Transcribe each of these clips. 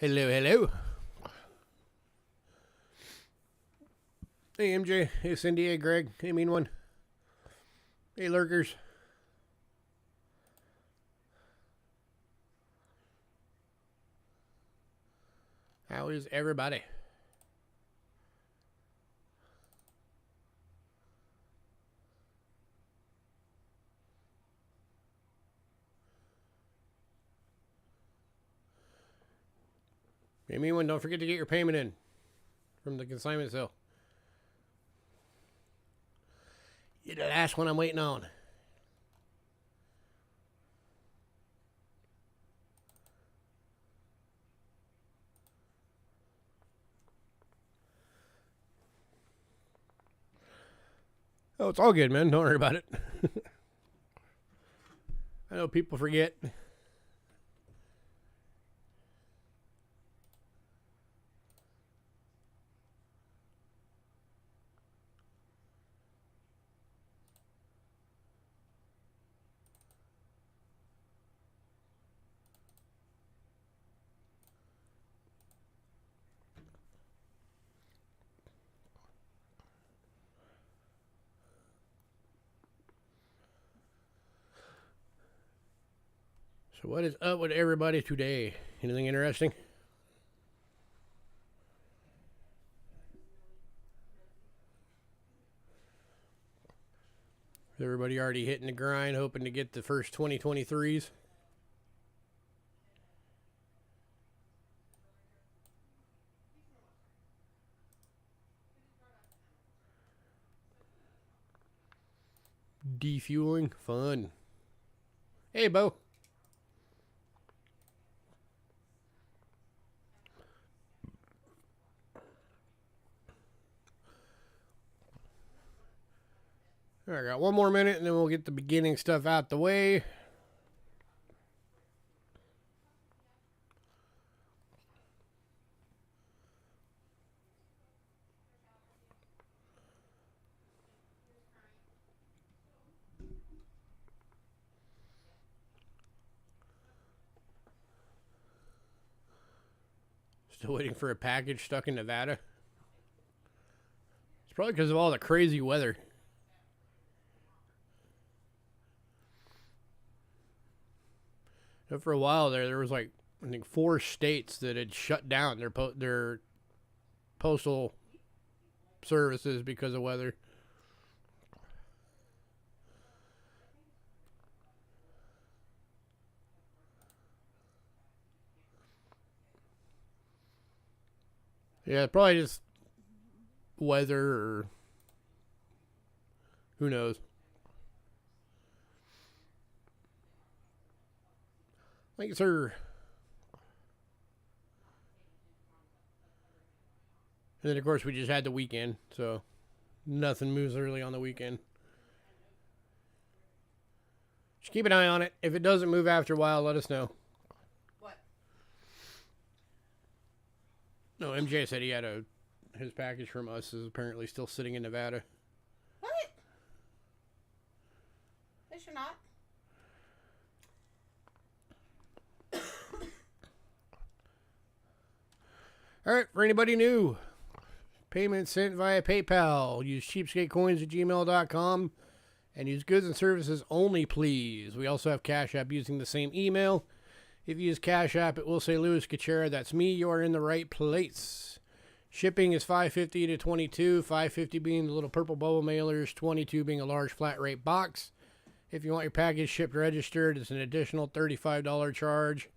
Hello, hello. Hey, MJ. Hey, Cindy. Hey, Greg. Hey, Mean One. Hey, Lurkers. How is everybody? Hey, Mean One, don't forget to get your payment in from the consignment sale. You're the last one I'm waiting on. Oh, it's all good, man. Don't worry about it. I know people forget. So what is up with everybody today? Anything interesting? Is everybody already hitting the grind, hoping to get the first 2023s? Defueling? Fun. Hey, Bo. All right, I got one more minute and then we'll get the beginning stuff out the way. Still waiting for a package stuck in Nevada. It's probably because of all the crazy weather. For a while there was like, I think 4 states that had shut down their postal services because of weather. Yeah, probably just weather or who knows. Thank you, sir. And then, of course, we just had the weekend, so nothing moves early on the weekend. Just keep an eye on it. If it doesn't move after a while, let us know. What? No, MJ said he had his package from us is apparently still sitting in Nevada. What? They should not. All right, for anybody new, payment sent via PayPal. Use cheapskatecoins@gmail.com and use goods and services only, please. We also have Cash App using the same email. If you use Cash App, it will say Louis Kachera. That's me. You are in the right place. Shipping is $5.50 to $22. $5.50 being the little purple bubble mailers. $22 being a large flat rate box. If you want your package shipped registered, it's an additional $35 charge.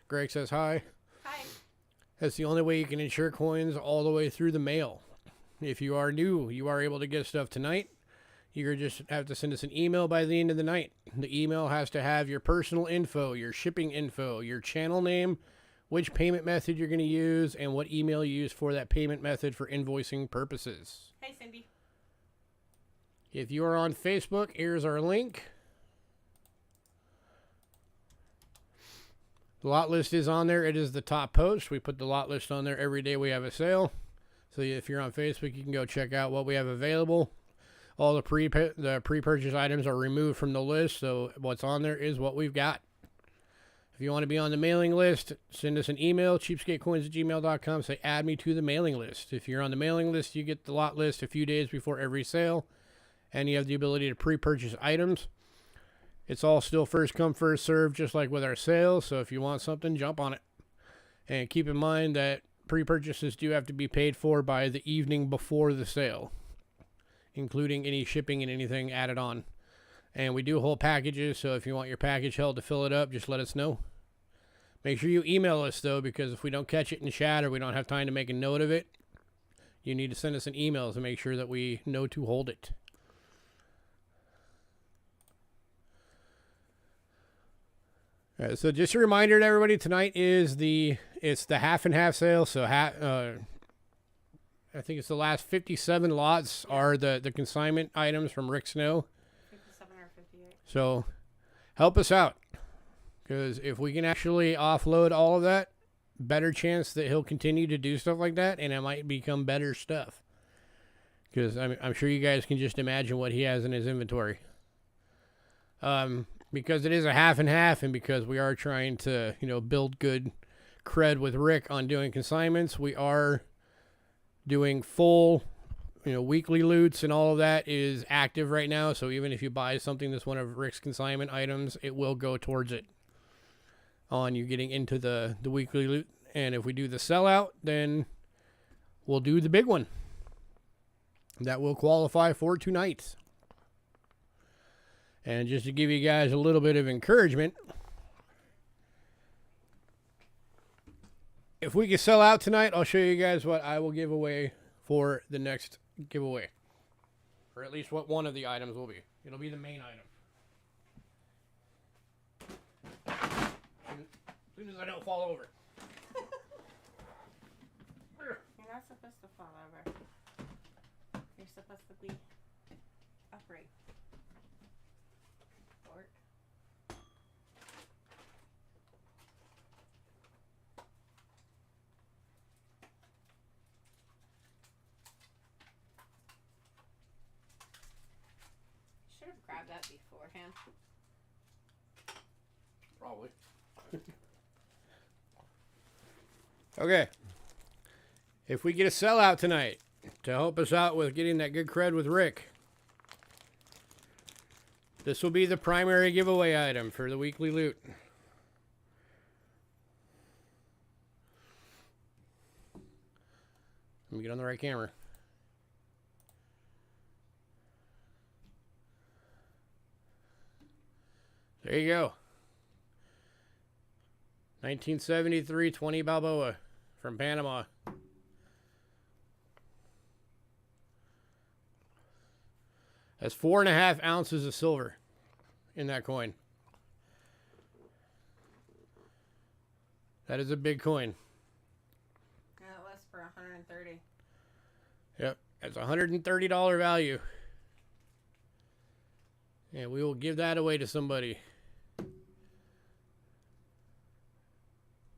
Greg says hi. Hi. That's the only way you can insure coins all the way through the mail. If you are new, you are able to get stuff tonight. You just have to send us an email by the end of the night. The email has to have your personal info, your shipping info, your channel name, which payment method you're going to use, and what email you use for that payment method for invoicing purposes. Hey, Cindy. If you are on Facebook, here's our link. The lot list is on there. It is the top post. We put the lot list on there every day we have a sale. So if you're on Facebook, you can go check out what we have available. All the pre-purchase items are removed from the list, so what's on there is what we've got. If you want to be on the mailing list, send us an email, cheapskatecoins@gmail.com. Say, add me to the mailing list. If you're on the mailing list, you get the lot list a few days before every sale, and you have the ability to pre-purchase items. It's all still first come, first serve, just like with our sales. So if you want something, jump on it. And keep in mind that pre-purchases do have to be paid for by the evening before the sale, including any shipping and anything added on. And we do hold packages, so if you want your package held to fill it up, just let us know. Make sure you email us, though, because if we don't catch it in chat or we don't have time to make a note of it, you need to send us an email to make sure that we know to hold it. All right, so just a reminder to everybody, tonight is it's the half and half sale. So I think it's the last 57 lots are the consignment items from Rick Snow. 57 or 58. So help us out, because if we can actually offload all of that, better chance that he'll continue to do stuff like that, and it might become better stuff. Because I'm sure you guys can just imagine what he has in his inventory. Because it is a half and half, and because we are trying to, build good cred with Rick on doing consignments, we are doing full, weekly loots, and all of that is active right now. So even if you buy something that's one of Rick's consignment items, it will go towards it on you getting into the weekly loot. And if we do the sellout, then we'll do the big one. That will qualify for 2 nights. And just to give you guys a little bit of encouragement, if we can sell out tonight, I'll show you guys what I will give away for the next giveaway. Or at least what one of the items will be. It'll be the main item. As soon as I don't fall over. You're not supposed to fall over. You're supposed to be upright. Forward. Should have grabbed that beforehand. Probably. Okay. If we get a sellout tonight to help us out with getting that good cred with Rick, this will be the primary giveaway item for the weekly loot. Let me get on the right camera. There you go. 1973 20 Balboa from Panama. That's 4.5 ounces of silver in that coin. That is a big coin. Yeah, it was for $130. Yep, that's $130 value. And we will give that away to somebody.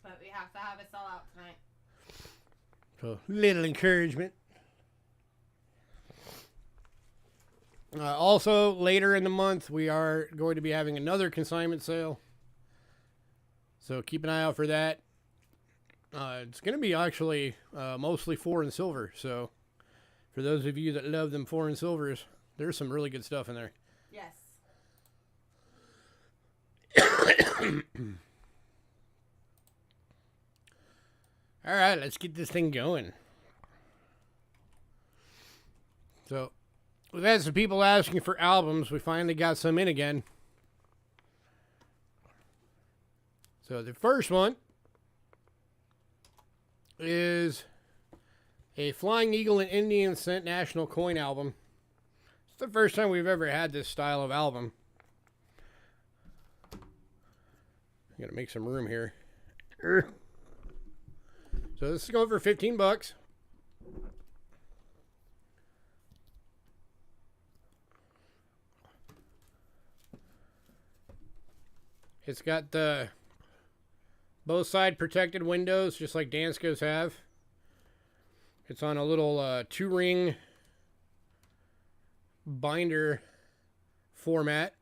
But we have to have it sell out tonight. So, little encouragement. Also, later in the month, we are going to be having another consignment sale. So keep an eye out for that. It's going to be actually mostly 4 and silver. So for those of you that love them 4 and silvers, there's some really good stuff in there. Yes. All right, let's get this thing going. So we've had some people asking for albums. We finally got some in again. So the first one is a Flying Eagle and Indian Cent National Coin album. It's the first time we've ever had this style of album. I'm going to make some room here. So this is going for $15. It's got the both side protected windows, just like Dansko's have. It's on a little 2-ring binder format.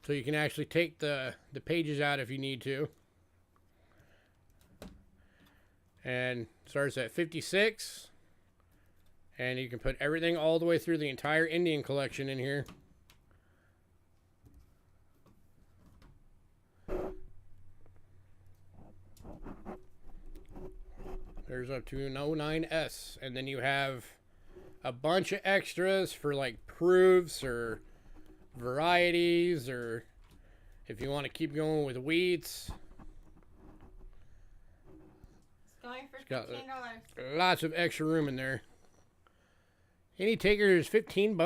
So you can actually take the pages out if you need to. And starts at 56. And you can put everything all the way through the entire Indian collection in here. There's up to an 09S. And then you have a bunch of extras for like proofs or varieties, or if you want to keep going with wheats. It's going for $15. Lots of extra room in there. Any taker is $15.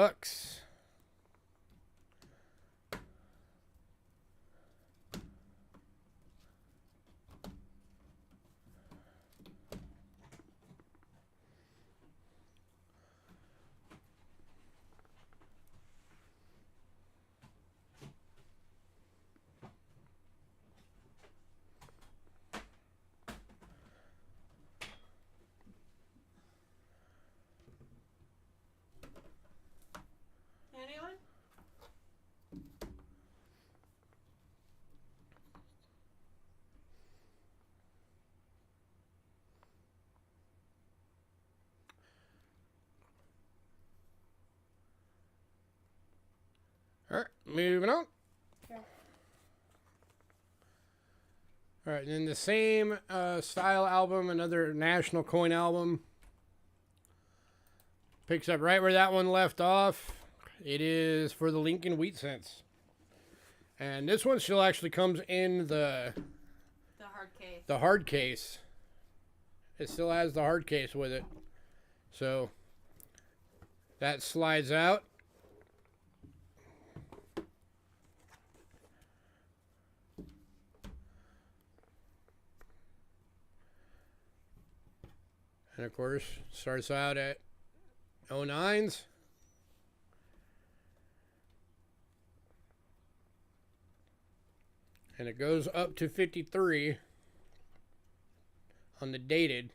Anyone? All right, moving on. Okay. All right, then the same style album, another national coin album. Picks up right where that one left off. It is for the Lincoln Wheat Cents. And this one still actually comes in the hard case. The hard case. It still has the hard case with it. So that slides out. And of course, starts out at 09s. And it goes up to 53 on the dated.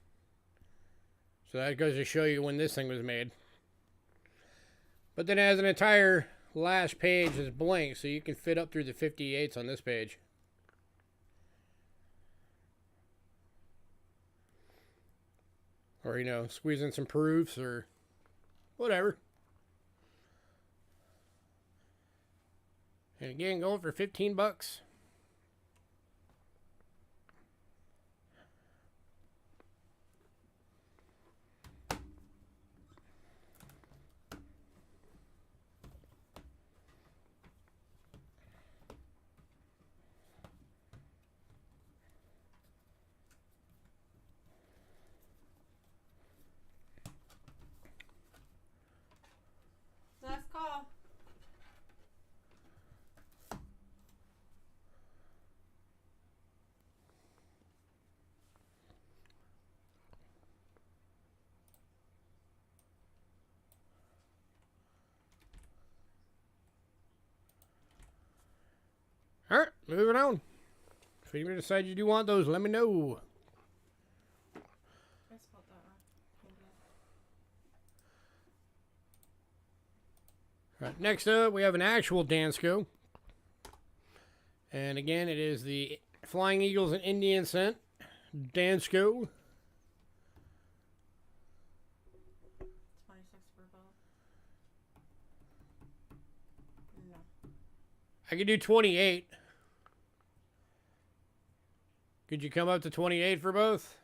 So that goes to show you when this thing was made. But then it has an entire last page is blank, so you can fit up through the 58s on this page. Or, you know, squeeze in some proofs or whatever. And again, going for $15. Last call. All right, moving on. If you decide you do want those, let me know. I spelled that wrong. All right, next up, we have an actual Dansko. And again, it is the Flying Eagles and Indian Cent Dansko. 26 for both. No. I could do 28. Could you come up to 28 for both?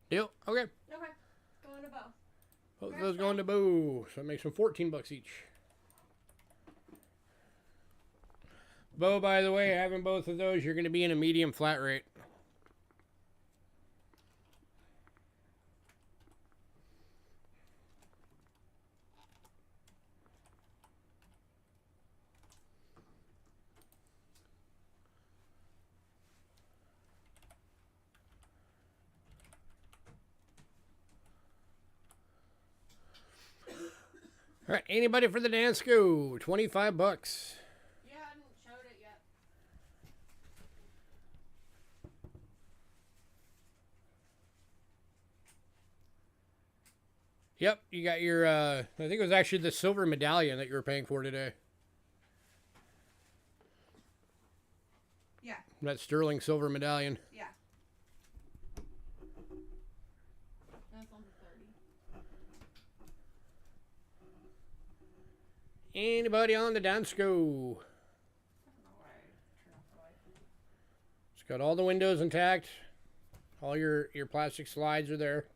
Deal? Okay. Okay. Going to both. Both of those going to Boo. So it makes them $14 each. Bo, by the way, having both of those, you're going to be in a medium flat rate. All right, anybody for the Dansko? $25. You hadn't Yep, you got your, I think it was actually the silver medallion that you were paying for today. Yeah. That sterling silver medallion. Yeah. That's on the 30. Anybody on the dance go? I don't know why I turned off the light. It's got all the windows intact. All your plastic slides are there.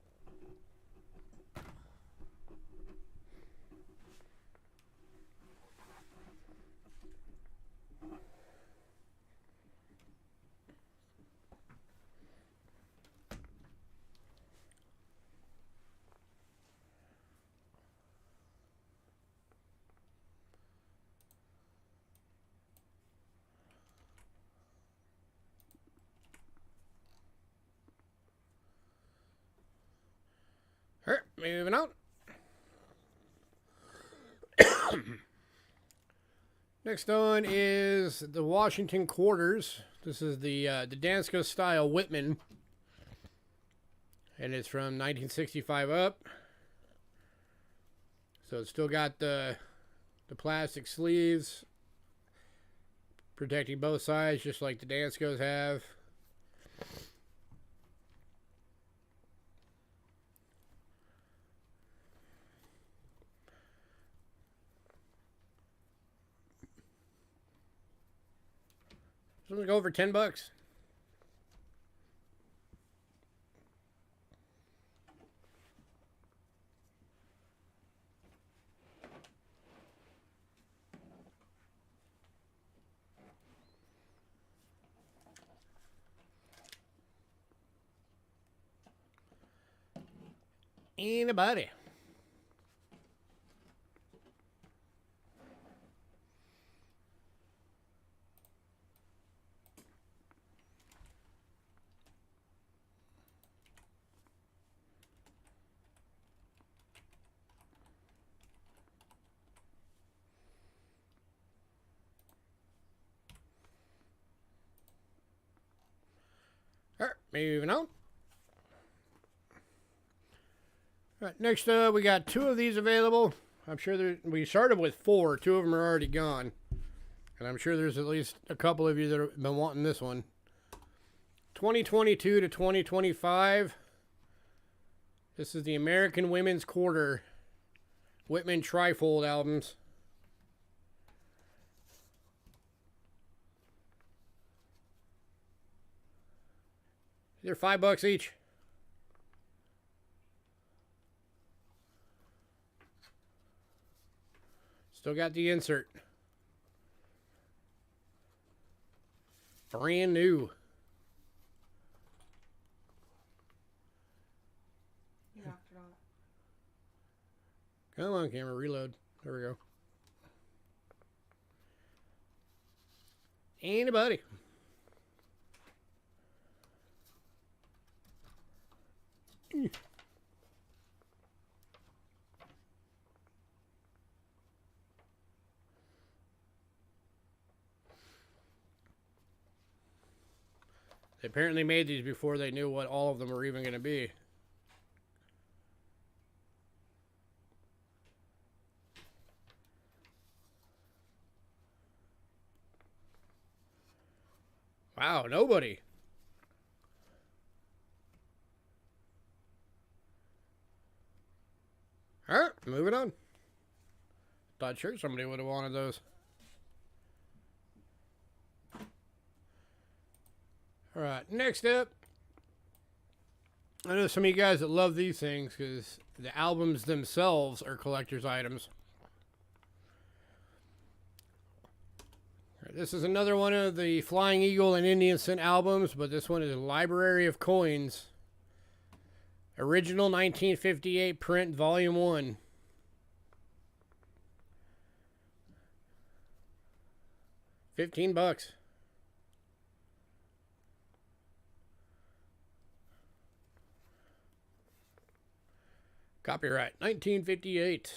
All right, moving on. Next on is the Washington Quarters. This is the Dansko style Whitman, and it's from 1965 up. So it's still got the plastic sleeves protecting both sides, just like the Danskos have. It's gonna go over $10. Anybody? All right, moving on. All right, next we got 2 of these available. I'm sure we started with 4. 2 of them are already gone. And I'm sure there's at least a couple of you that have been wanting this one. 2022 to 2025. This is the American Women's Quarter Whitman Trifold albums. They're $5 each. Still got the insert. Brand new. You knocked it off. Come on, camera, reload. There we go. Anybody? They apparently made these before they knew what all of them were even going to be. Wow, nobody. All right, moving on. Thought sure somebody would have wanted those. All right, next up. I know some of you guys that love these things because the albums themselves are collector's items. All right, this is another one of the Flying Eagle and Indian Cent albums, but this one is Library of Coins. Original 1958 print, Volume 1. $15. Copyright 1958.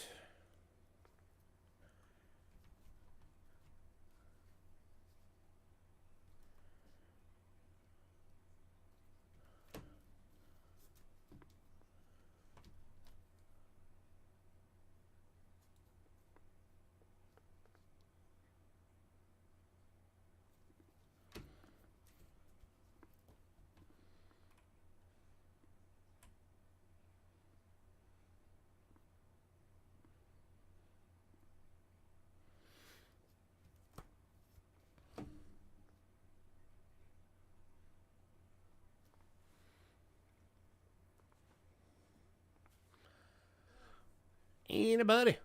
Anybody?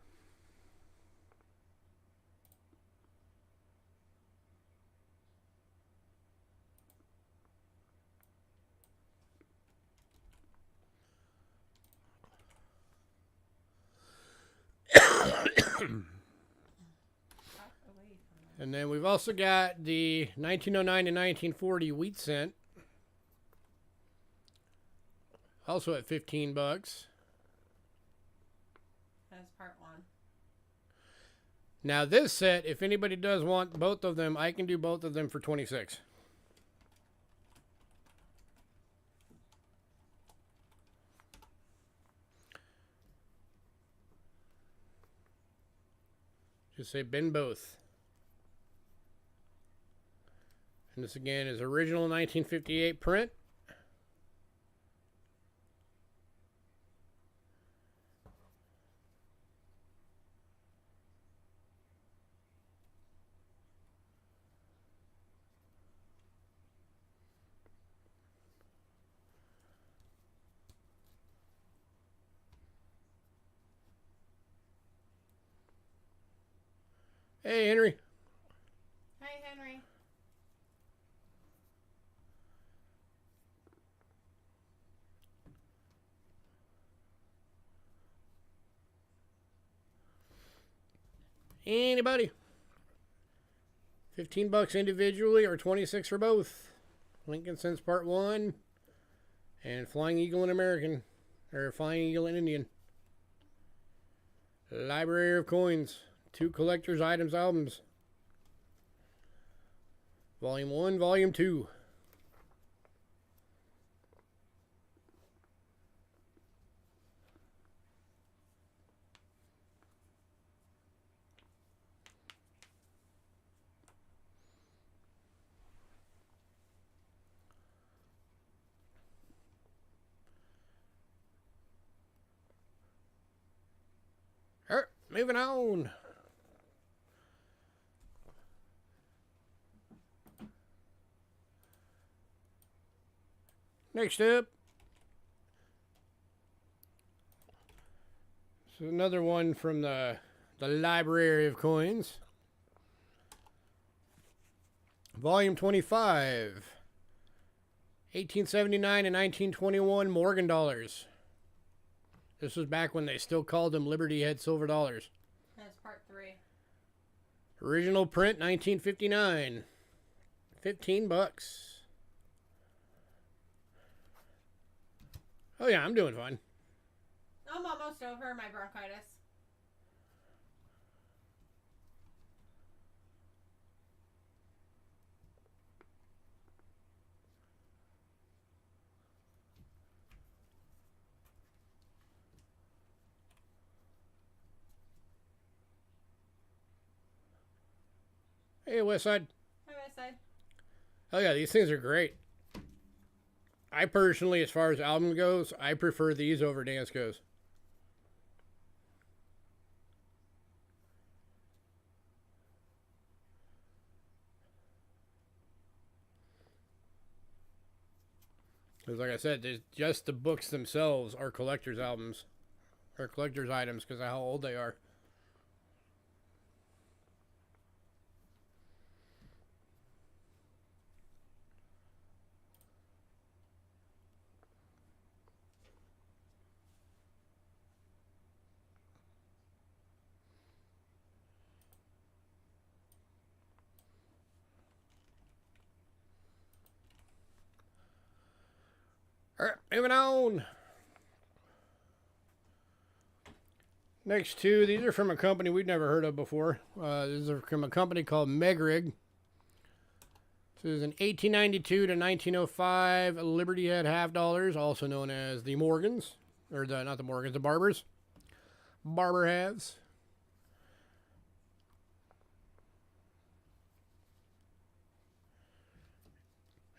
And then we've also got the 1909 to 1940 wheat cent. Also at $15. That's part 1. Now this set, if anybody does want both of them, I can do both of them for $26. Just say bin both. And this again is original 1958 print. Hey, Henry. Hi, Henry. Anybody? $15 individually or $26 for both. Lincoln Cents Part 1 and Flying Eagle and American. Or Flying Eagle and Indian. Library of Coins. 2 collector's items albums. Volume 1, Volume 2. All right, moving on. Next up, this is another one from the Library of Coins. Volume 25. 1879 and 1921 Morgan dollars. This was back when they still called them Liberty Head silver dollars. That's part 3. Original print 1959. $15. Oh yeah, I'm doing fine. I'm almost over my bronchitis. Hey, Westside. Hi, Westside. Oh yeah, these things are great. I personally, as far as album goes, I prefer these over Dance Goes. Because like I said, just the books themselves are collector's albums. Or collector's items because of how old they are. All right, moving on. Next two, these are from a company we've never heard of before. These are from a company called Megrig. This is an 1892 to 1905 Liberty Head half dollars, also known as the Morgans. Or not the Morgans, the Barbers. Barber halves.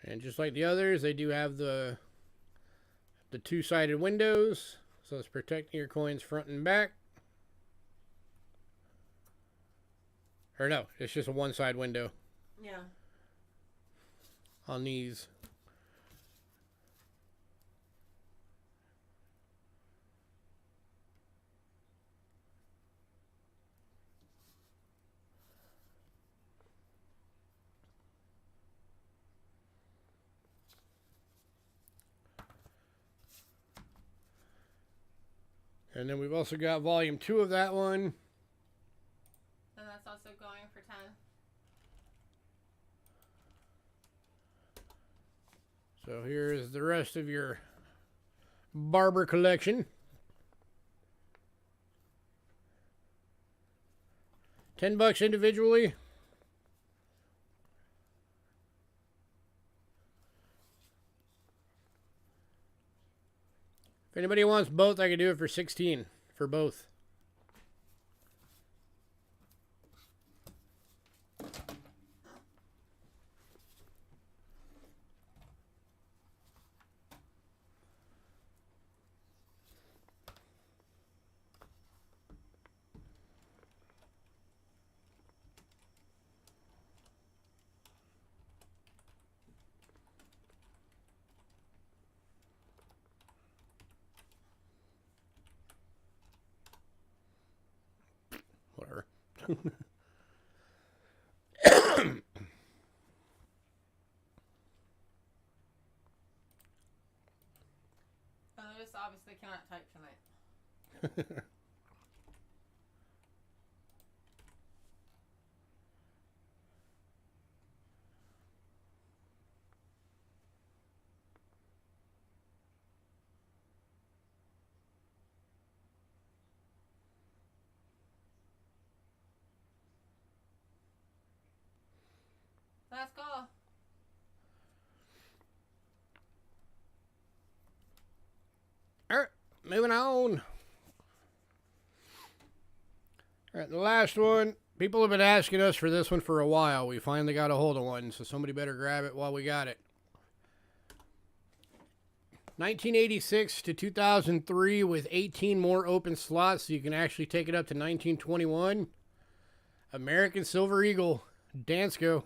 And just like the others, they do have the two-sided windows, so it's protecting your coins front and back. Or no, it's just a one-side window. Yeah. On these. And then we've also got volume 2 of that one. And that's also going for 10. So here's the rest of your barber collection. $10 individually. If anybody wants both, I can do it for 16 for both. Whatever. This obviously cannot type tonight. Let's go. All right, moving on. All right, the last one. People have been asking us for this one for a while. We finally got a hold of one, so somebody better grab it while we got it. 1986 to 2003 with 18 more open slots, so you can actually take it up to 1921. American Silver Eagle, Dansko.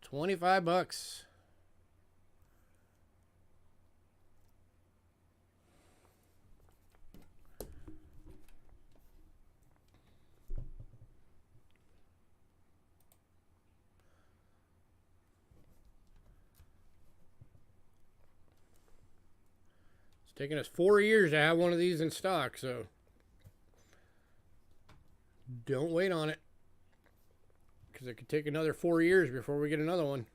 $25. It's taken us 4 years to have one of these in stock, so don't wait on it, because it could take another 4 years before we get another one.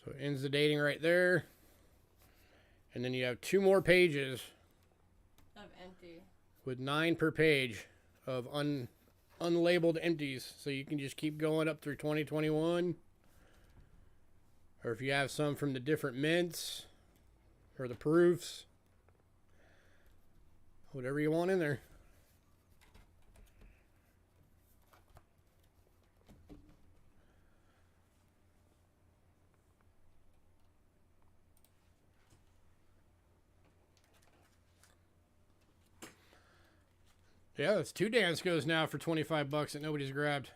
So it ends the dating right there. And then you have 2 more pages Of empty. with 9 per page of unlabeled empties. So you can just keep going up through 2021. Or if you have some from the different mints or the proofs, whatever you want in there. Yeah, that's 2 Danskos now for $25 that nobody's grabbed.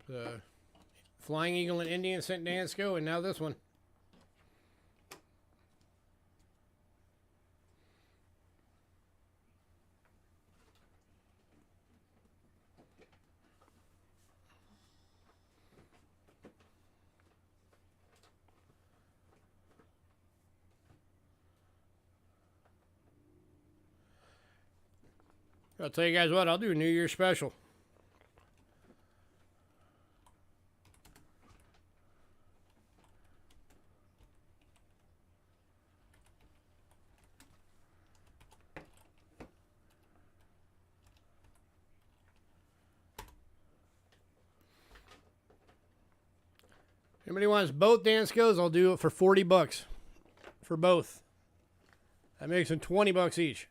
The Flying Eagle and Indian sent Dansko, and now this one. I'll tell you guys what, I'll do a New Year's special. Anybody wants both Danskos, I'll do it for $40 for both. That makes them $20 each.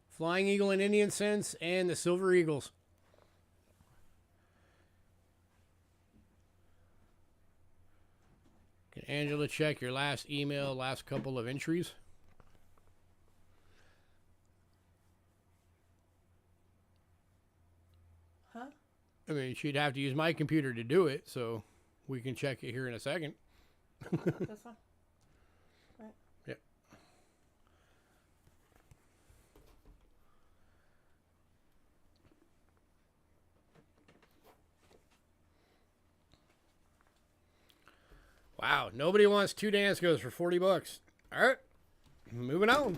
Flying Eagle and Indian Cents and the Silver Eagles. Can Angela check your last email, last couple of entries? Huh? I mean, she'd have to use my computer to do it, so we can check it here in a second. This one? Right. Wow, nobody wants 2 dance goes for 40 bucks. All right, moving on.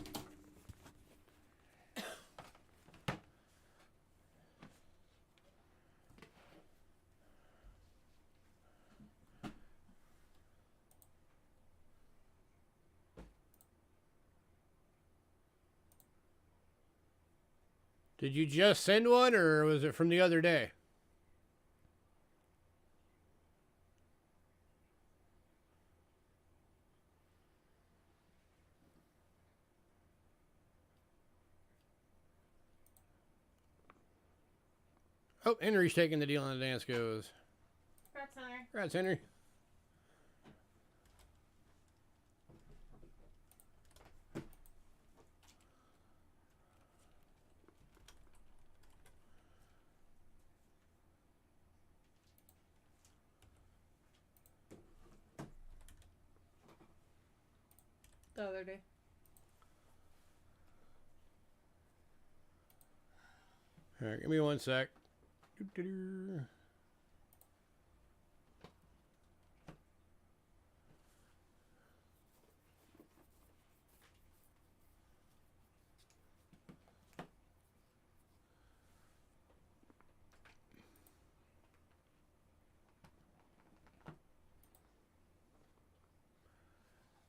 Did you just send one, or was it from the other day? Oh, Henry's taking the deal on the dance goes. Congrats, Henry. Congrats, Henry. The other day. All right, give me 1 sec. Doo-doo-doo.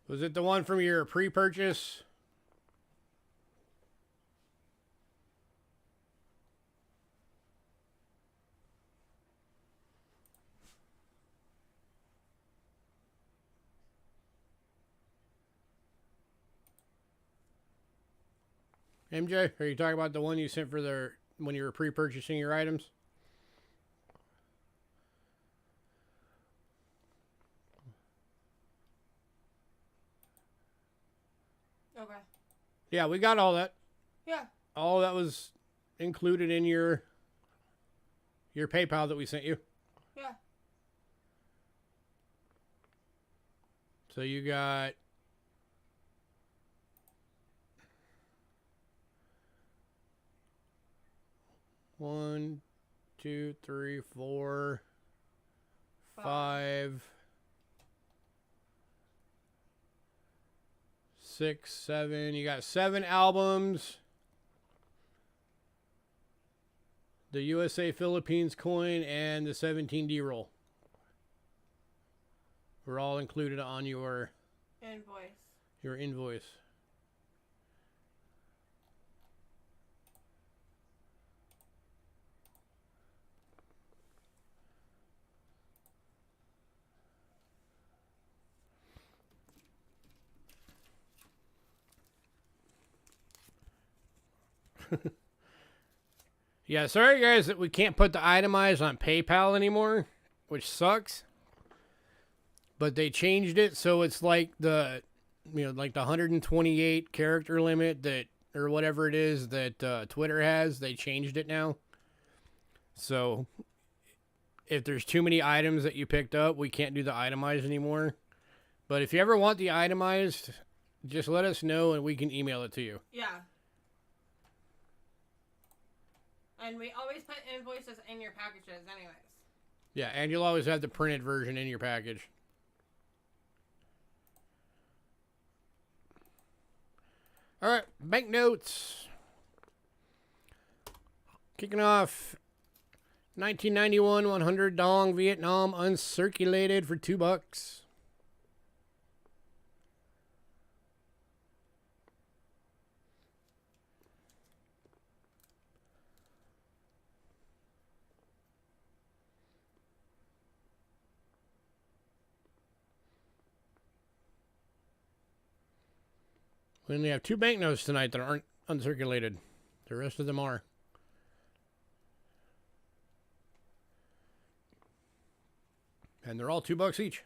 Was it the one from your pre-purchase? MJ, are you talking about the one you sent for the when you were pre-purchasing your items? Okay. Yeah, we got all that. Yeah. All that was included in your PayPal that we sent you. Yeah. So you got one, two, three, four, five, 6, 7. You got 7 albums. The USA Philippines coin and the 17D roll. Were all included on your invoice. Yeah, sorry guys that we can't put the itemize on PayPal anymore, which sucks. But they changed it so it's like the like the 128 character limit that or whatever it is that Twitter has. They changed it now. So if there's too many items that you picked up, we can't do the itemized anymore. But if you ever want the itemized, just let us know and we can email it to you. Yeah. And we always put invoices in your packages anyways. Yeah, and you'll always have the printed version in your package. All right, banknotes. Kicking off 1991 100 Dong Vietnam uncirculated for $2. We only have 2 banknotes tonight that aren't uncirculated. The rest of them are. And they're all $2 each.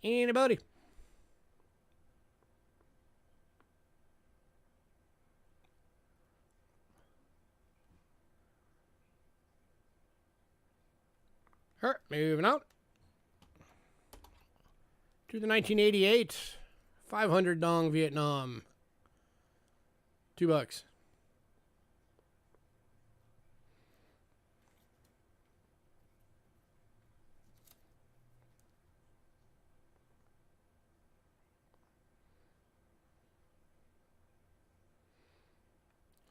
Anybody? All right, moving out to the 1988 500 dong Vietnam. $2.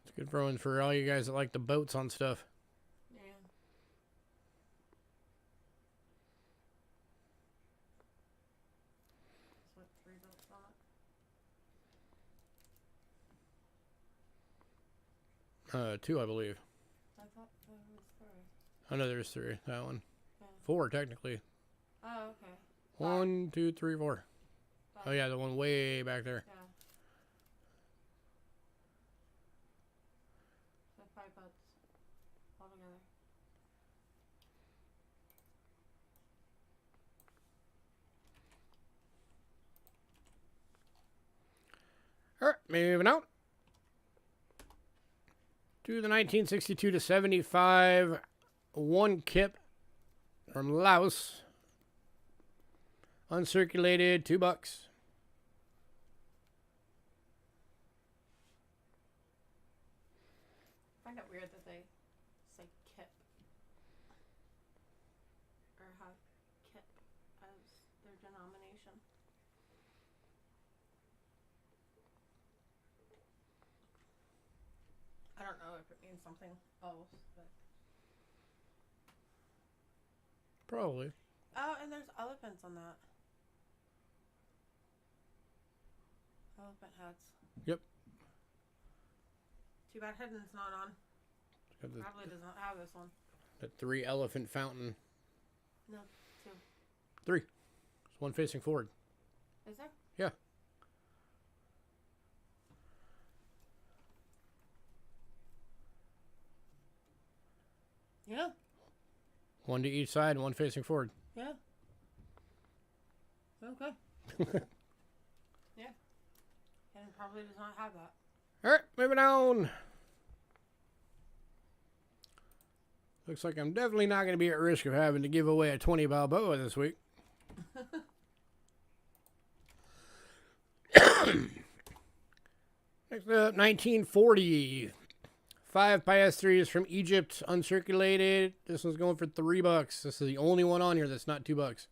It's good throwing for all you guys that like the boats on stuff. Yeah. That's what 3 votes on it. 2, I believe. I thought there was 3. Oh no, there's 3. That one. Yeah. 4 technically. Oh, okay. 1, 2, 3, 4. Oh yeah, the one way back there. Yeah. So 5 votes altogether. All right, moving out to the 1962 to 75 1 kip from Laos. Uncirculated, $2. I find it weird that they say kip or have kip as their denomination. I don't know if it means something else, but Probably. oh, and there's elephants on that. Elephant heads. Yep. Too bad Hidden's not on. Got the, Probably does not have this one. the 3 elephant fountain. No, 2. 3. There's one facing forward. Is there? Yeah. Yeah. 1 to each side and 1 facing forward. Yeah. Okay. Yeah. And probably does not have that. All right, moving on. Looks like I'm definitely not going to be at risk of having to give away a 20 Balboa this week. Next up, 1940. 5 PS3s from Egypt, uncirculated. This one's going for $3. This is the only one on here that's not $2.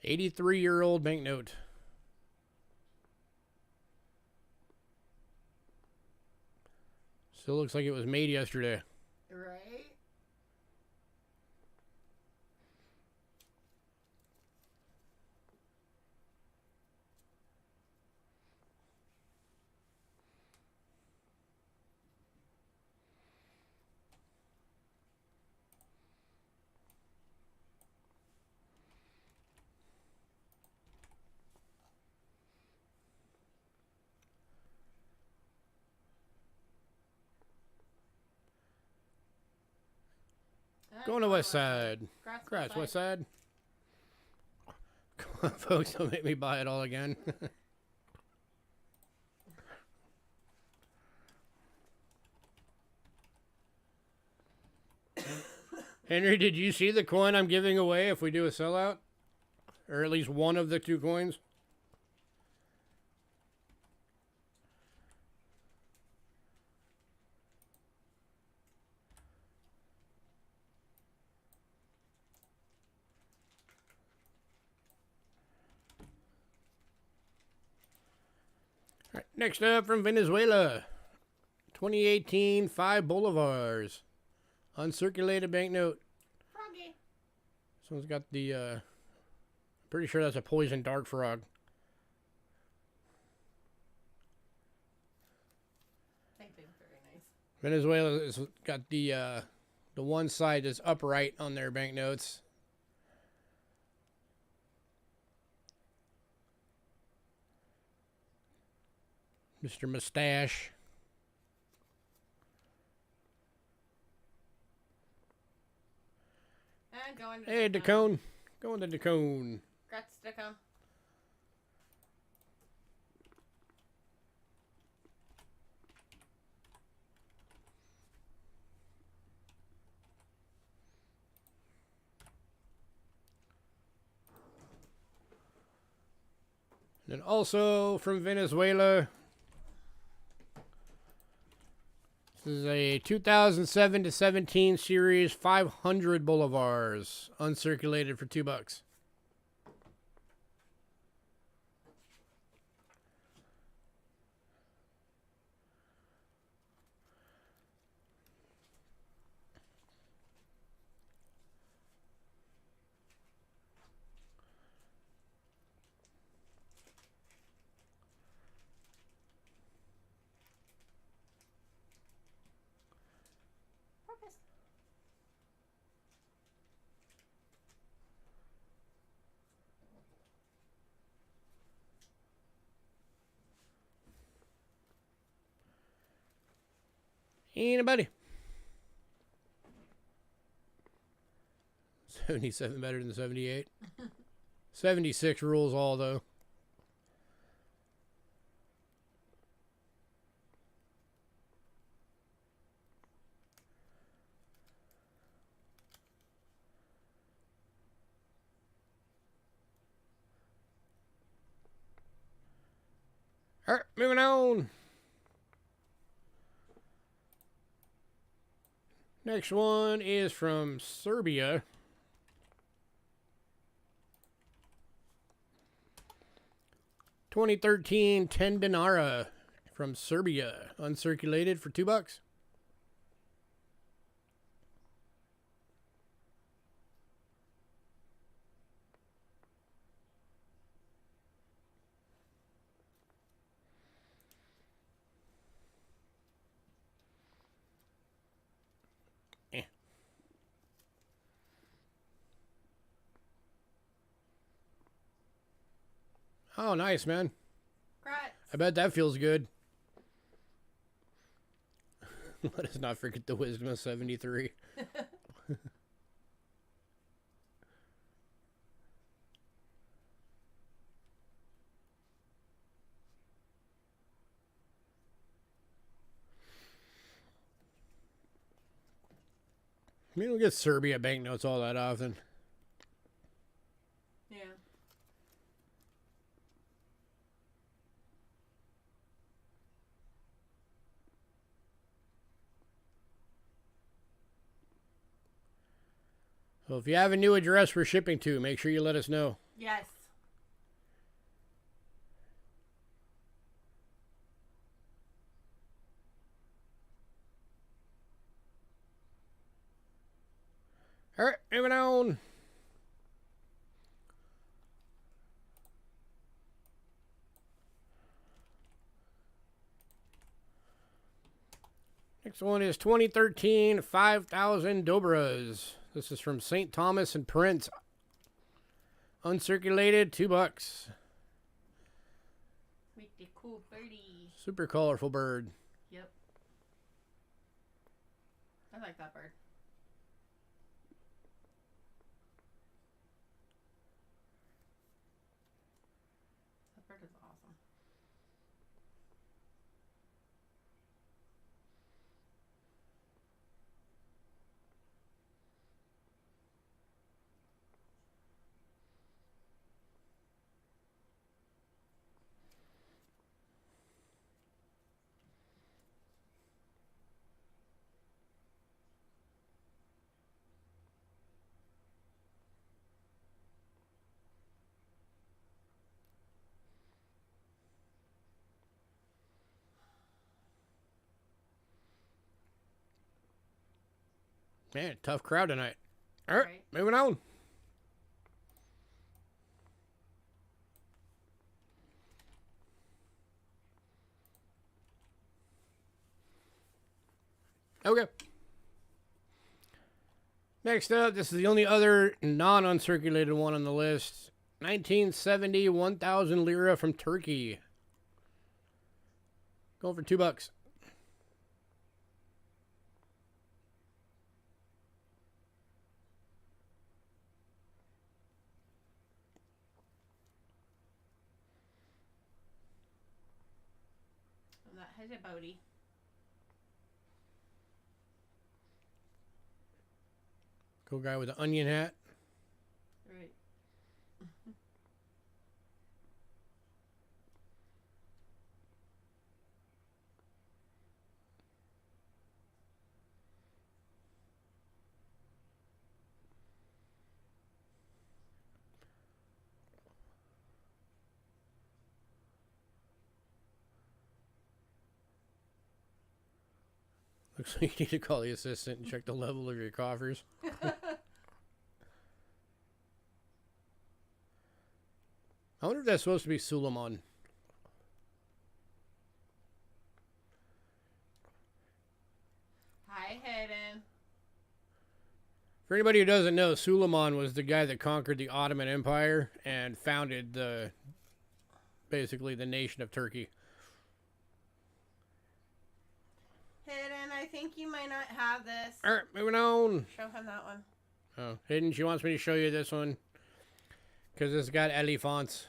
$83-year-old banknote. Still looks like it was made yesterday. Right? Going to West Side. Congrats, West Side. Come on, folks, don't make me buy it all again. Henry, did you see the coin I'm giving away if we do a sellout? Or at least one of the 2 coins? All right, next up from Venezuela. 2018 5 Bolivars. Uncirculated banknote. Froggy. This one's got the, pretty sure that's a poison dart frog. Painting, very nice. Venezuela has got the one side that's upright on their banknotes. Mr. Mustache. And going to Hey, Dacone. Going to Dacone. Congrats, Dicko. And also from Venezuela, this is a 2007 to 17 series 500 Bolivars, uncirculated for $2. Focus. Anybody? 77 better than 78. 76 rules all, though. All right, moving on. Next one is from Serbia. $2013 10 dinara from Serbia, uncirculated for $2. Oh, nice, man. Congrats. I bet that feels good. Let us not forget the wisdom of 73. We don't get Serbia banknotes all that often. Yeah. So if you have a new address we're shipping to, make sure you let us know. Yes. All right, moving on. Next one is 2013 5,000 Dobras. This is from St. Thomas and Prince. Uncirculated, $2. Make the cool birdie. Super colorful bird. Yep. I like that bird. That bird is awesome. Man, tough crowd tonight. All right, Right. moving on. Okay. Next up, this is the only other non-uncirculated one on the list. 1970 1,000 lira from Turkey. Going for $2. And that has a booty. Cool guy with the onion hat. Right. Looks like you need to call the assistant and check the level of your coffers. I wonder if that's supposed to be Suleiman. Hi, Hayden. For anybody who doesn't know, Suleiman was the guy that conquered the Ottoman Empire and founded basically the nation of Turkey. Hayden, I think you might not have this. Alright, moving on. Show him that one. Oh, Hayden, she wants me to show you this one. Because it's got elephants.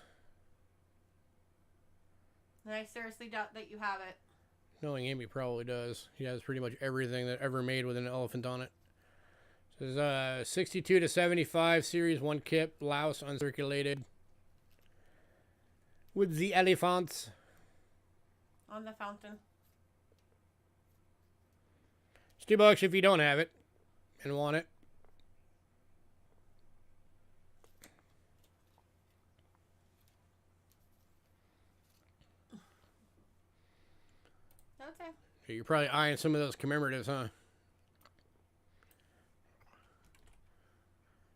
And I seriously doubt that you have it. Knowing him, he probably does. He has pretty much everything that ever made with an elephant on it. This is 62 to 75 Series 1 kit, Laos uncirculated. With the elephants. On the fountain. It's $2 if you don't have it and want it. Okay. You're probably eyeing some of those commemoratives, huh?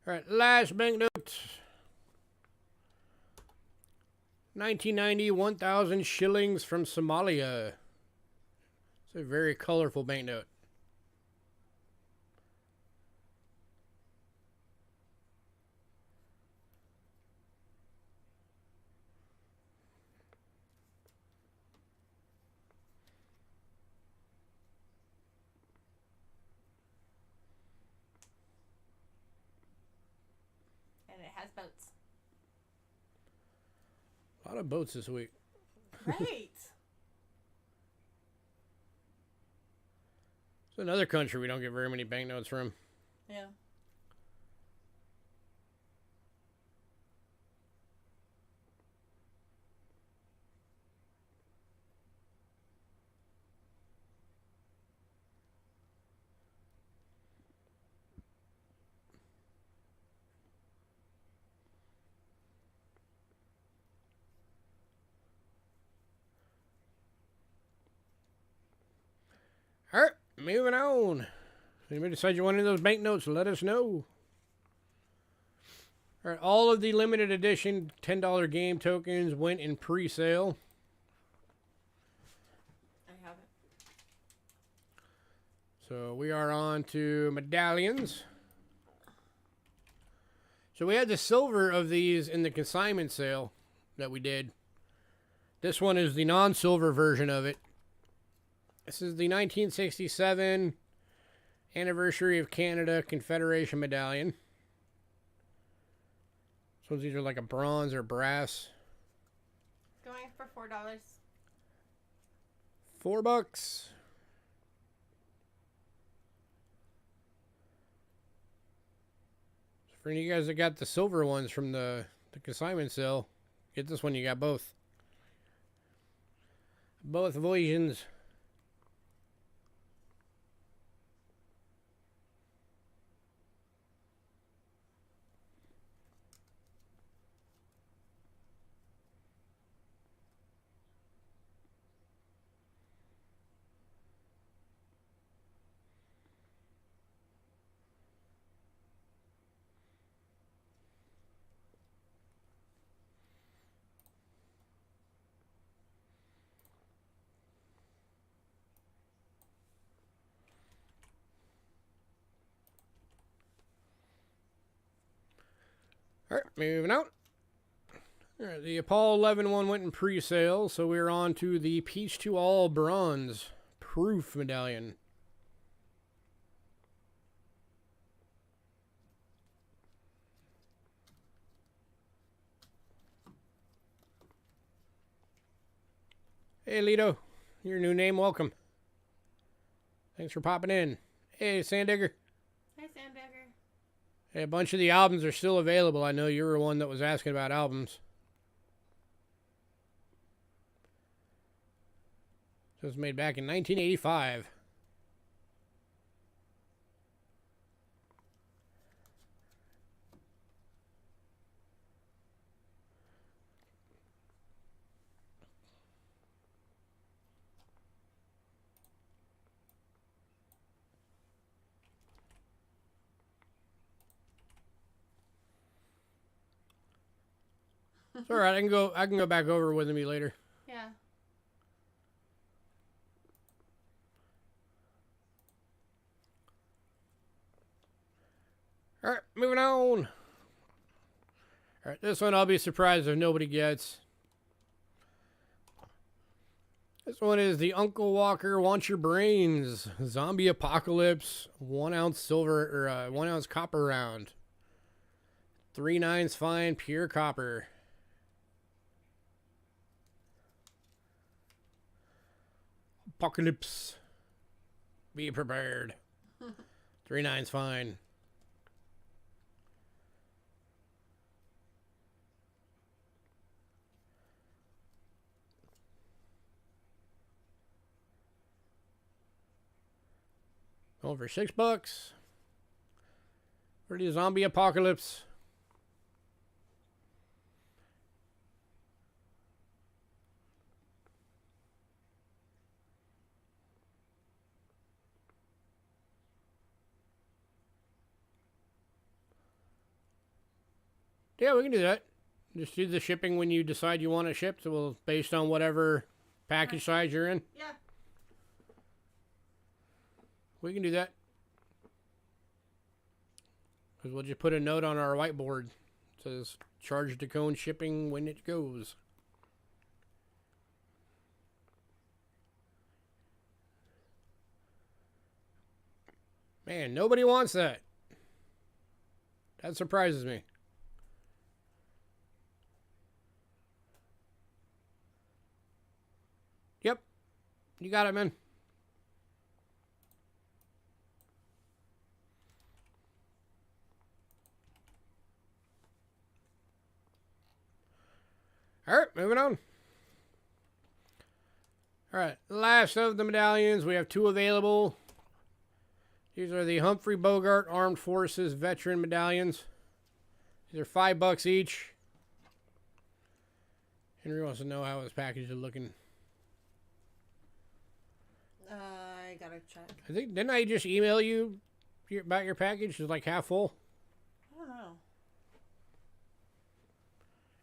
Alright, last banknote. 1990, 1,000 shillings from Somalia. It's a very colorful banknote. And it has boats. A lot of boats this week. Right. It's another country we don't get very many banknotes from. Yeah. Alright, moving on. Anybody decide you want any of those banknotes, let us know. Alright, all of the limited edition $10 game tokens went in pre-sale. I have it. So we are on to medallions. So we had the silver of these in the consignment sale that we did. This one is the non-silver version of it. This is the 1967 Anniversary of Canada Confederation Medallion. So these are like a bronze or brass. Going for $4. $4. For you guys that got the silver ones from the consignment sale, get this one, you got both. Both versions. Alright, moving out. Alright, the Apollo 11 one went in pre-sale, so we're on to the Peach to All Bronze Proof Medallion. Hey, Lito. Your new name, welcome. Thanks for popping in. Hey, Sandigger. Hi, Sandbagger. Hey, a bunch of the albums are still available. I know you were one that was asking about albums. So it was made back in 1985. It's all right. I can go back over with me later. Yeah. All right, moving on. All right, this one I'll be surprised if nobody gets. This one is the Uncle Walker Wants Your Brains Zombie Apocalypse 1 ounce silver or 1 ounce copper round. 3 nines fine pure copper. Apocalypse. Be prepared. 3 nines fine. Going for $6 for the zombie apocalypse. Yeah, we can do that. Just do the shipping when you decide you want to ship. So we'll based on whatever package size you're in. Yeah. We can do that. Because we'll just put a note on our whiteboard. It says, charge the cone shipping when it goes. Man, nobody wants that. That surprises me. Yep. You got it, man. All right, moving on. All right, last of the medallions. We have 2 available. These are the Humphrey Bogart Armed Forces Veteran Medallions. These are $5 each. Henry wants to know how his package is looking. I gotta check. I think, didn't I just email you about your package? It's like half full. I don't know.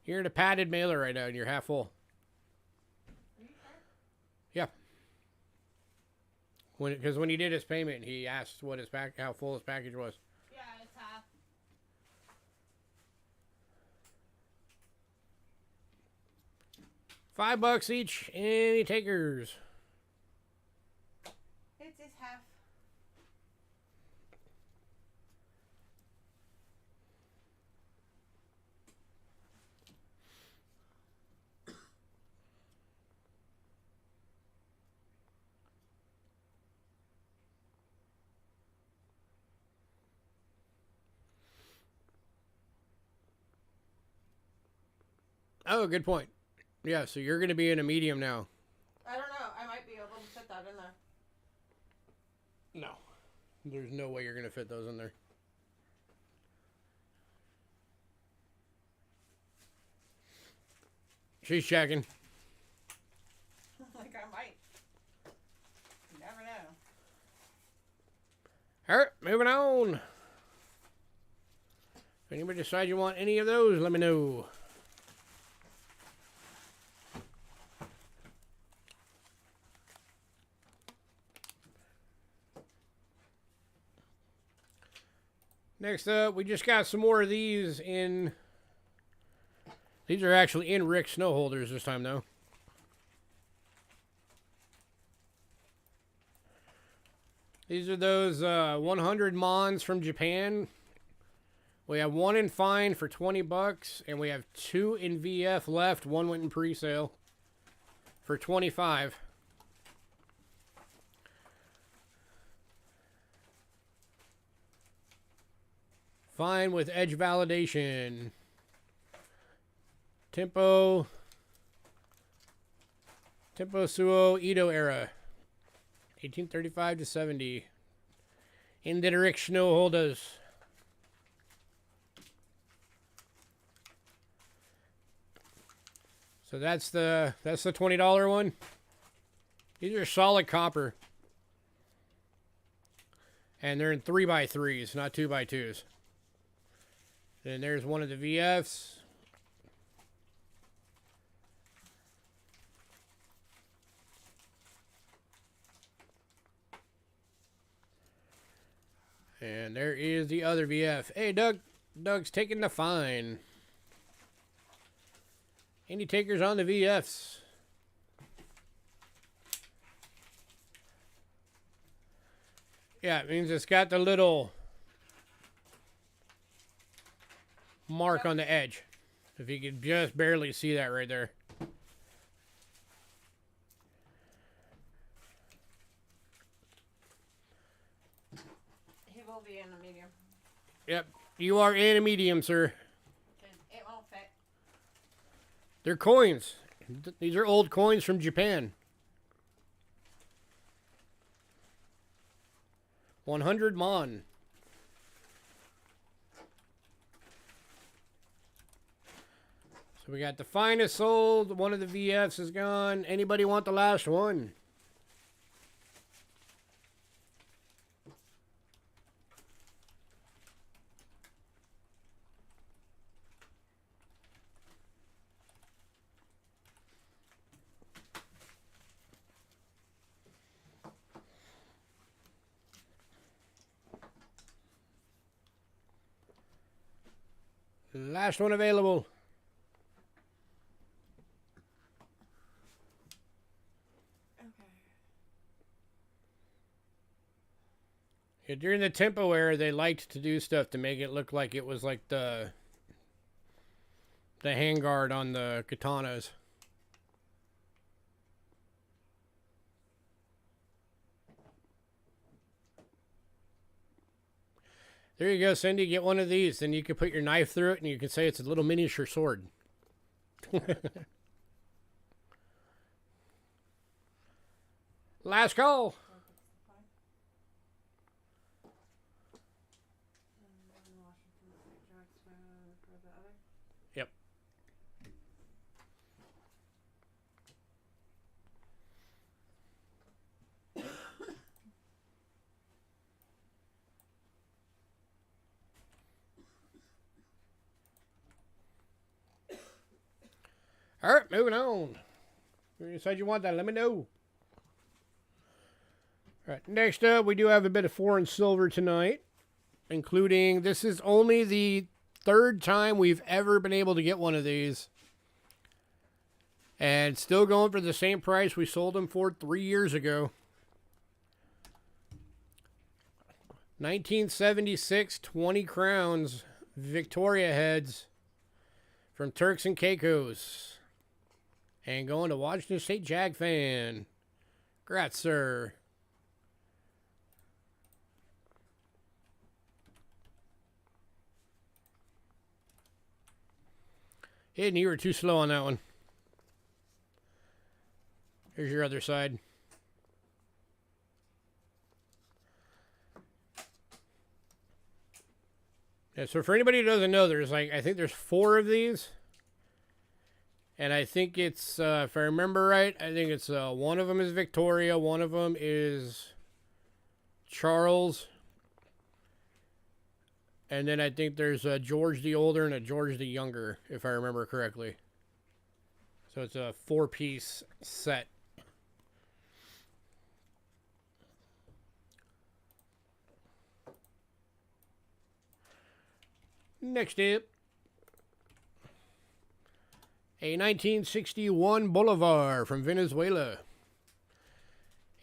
You're in a padded mailer right now and you're half full. Are you sure? Yeah. Because when he did his payment, he asked what his how full his package was. Yeah, it's half. $5 each. Any takers? It's half. Oh, good point. Yeah, so you're going to be in a medium now. I don't know. I might be able to fit that in there. No. There's no way you're going to fit those in there. She's checking. Like I might. You never know. All right, moving on. If anybody decides you want any of those, let me know. Next up, we just got some more of these in... These are actually in Rick snow holders this time, though. These are those 100 Mons from Japan. We have 1 in fine for $20, and we have 2 in VF left. 1 went in pre-sale for $25. Fine with edge validation. Tempo Suo Edo era. 1835 to 70. In the Rick snow holders. So that's the $20 one. These are solid copper. And they're in 3x3s, not 2x2s. Then there's one of the VFs. And there is the other VF. Hey, Doug. Doug's taking the fine. Any takers on the VFs? Yeah, it means it's got the little mark on the edge. If you could just barely see that right there. He will be in a medium. Yep, you are in a medium, sir. It won't fit. They're coins. These are old coins from Japan. 100 mon. So we got the finest sold. One of the VFs is gone. Anybody want the last one? Last one available. Okay. Yeah, during the Tempo era, they liked to do stuff to make it look like it was like the handguard on the katanas. There you go, Cindy. Get one of these. Then you can put your knife through it and you can say it's a little miniature sword. Last call. Yep. All right, moving on. If you said you want that, let me know. All right, next up, we do have a bit of foreign silver tonight, including this is only the third time we've ever been able to get one of these. And still going for the same price we sold them for 3 years ago. 1976 20 crowns Victoria heads from Turks and Caicos. And going to Washington State Jag fan. Congrats, sir. Hidden, you were too slow on that one. Here's your other side. Yeah, so for anybody who doesn't know, there's I think there's 4 of these. And I think it's, if I remember right, I think it's one of them is Victoria, one of them is Charles. And then I think there's a George the Older and a George the Younger, if I remember correctly. So it's a 4-piece set. Next up, a 1961 Bolivar from Venezuela.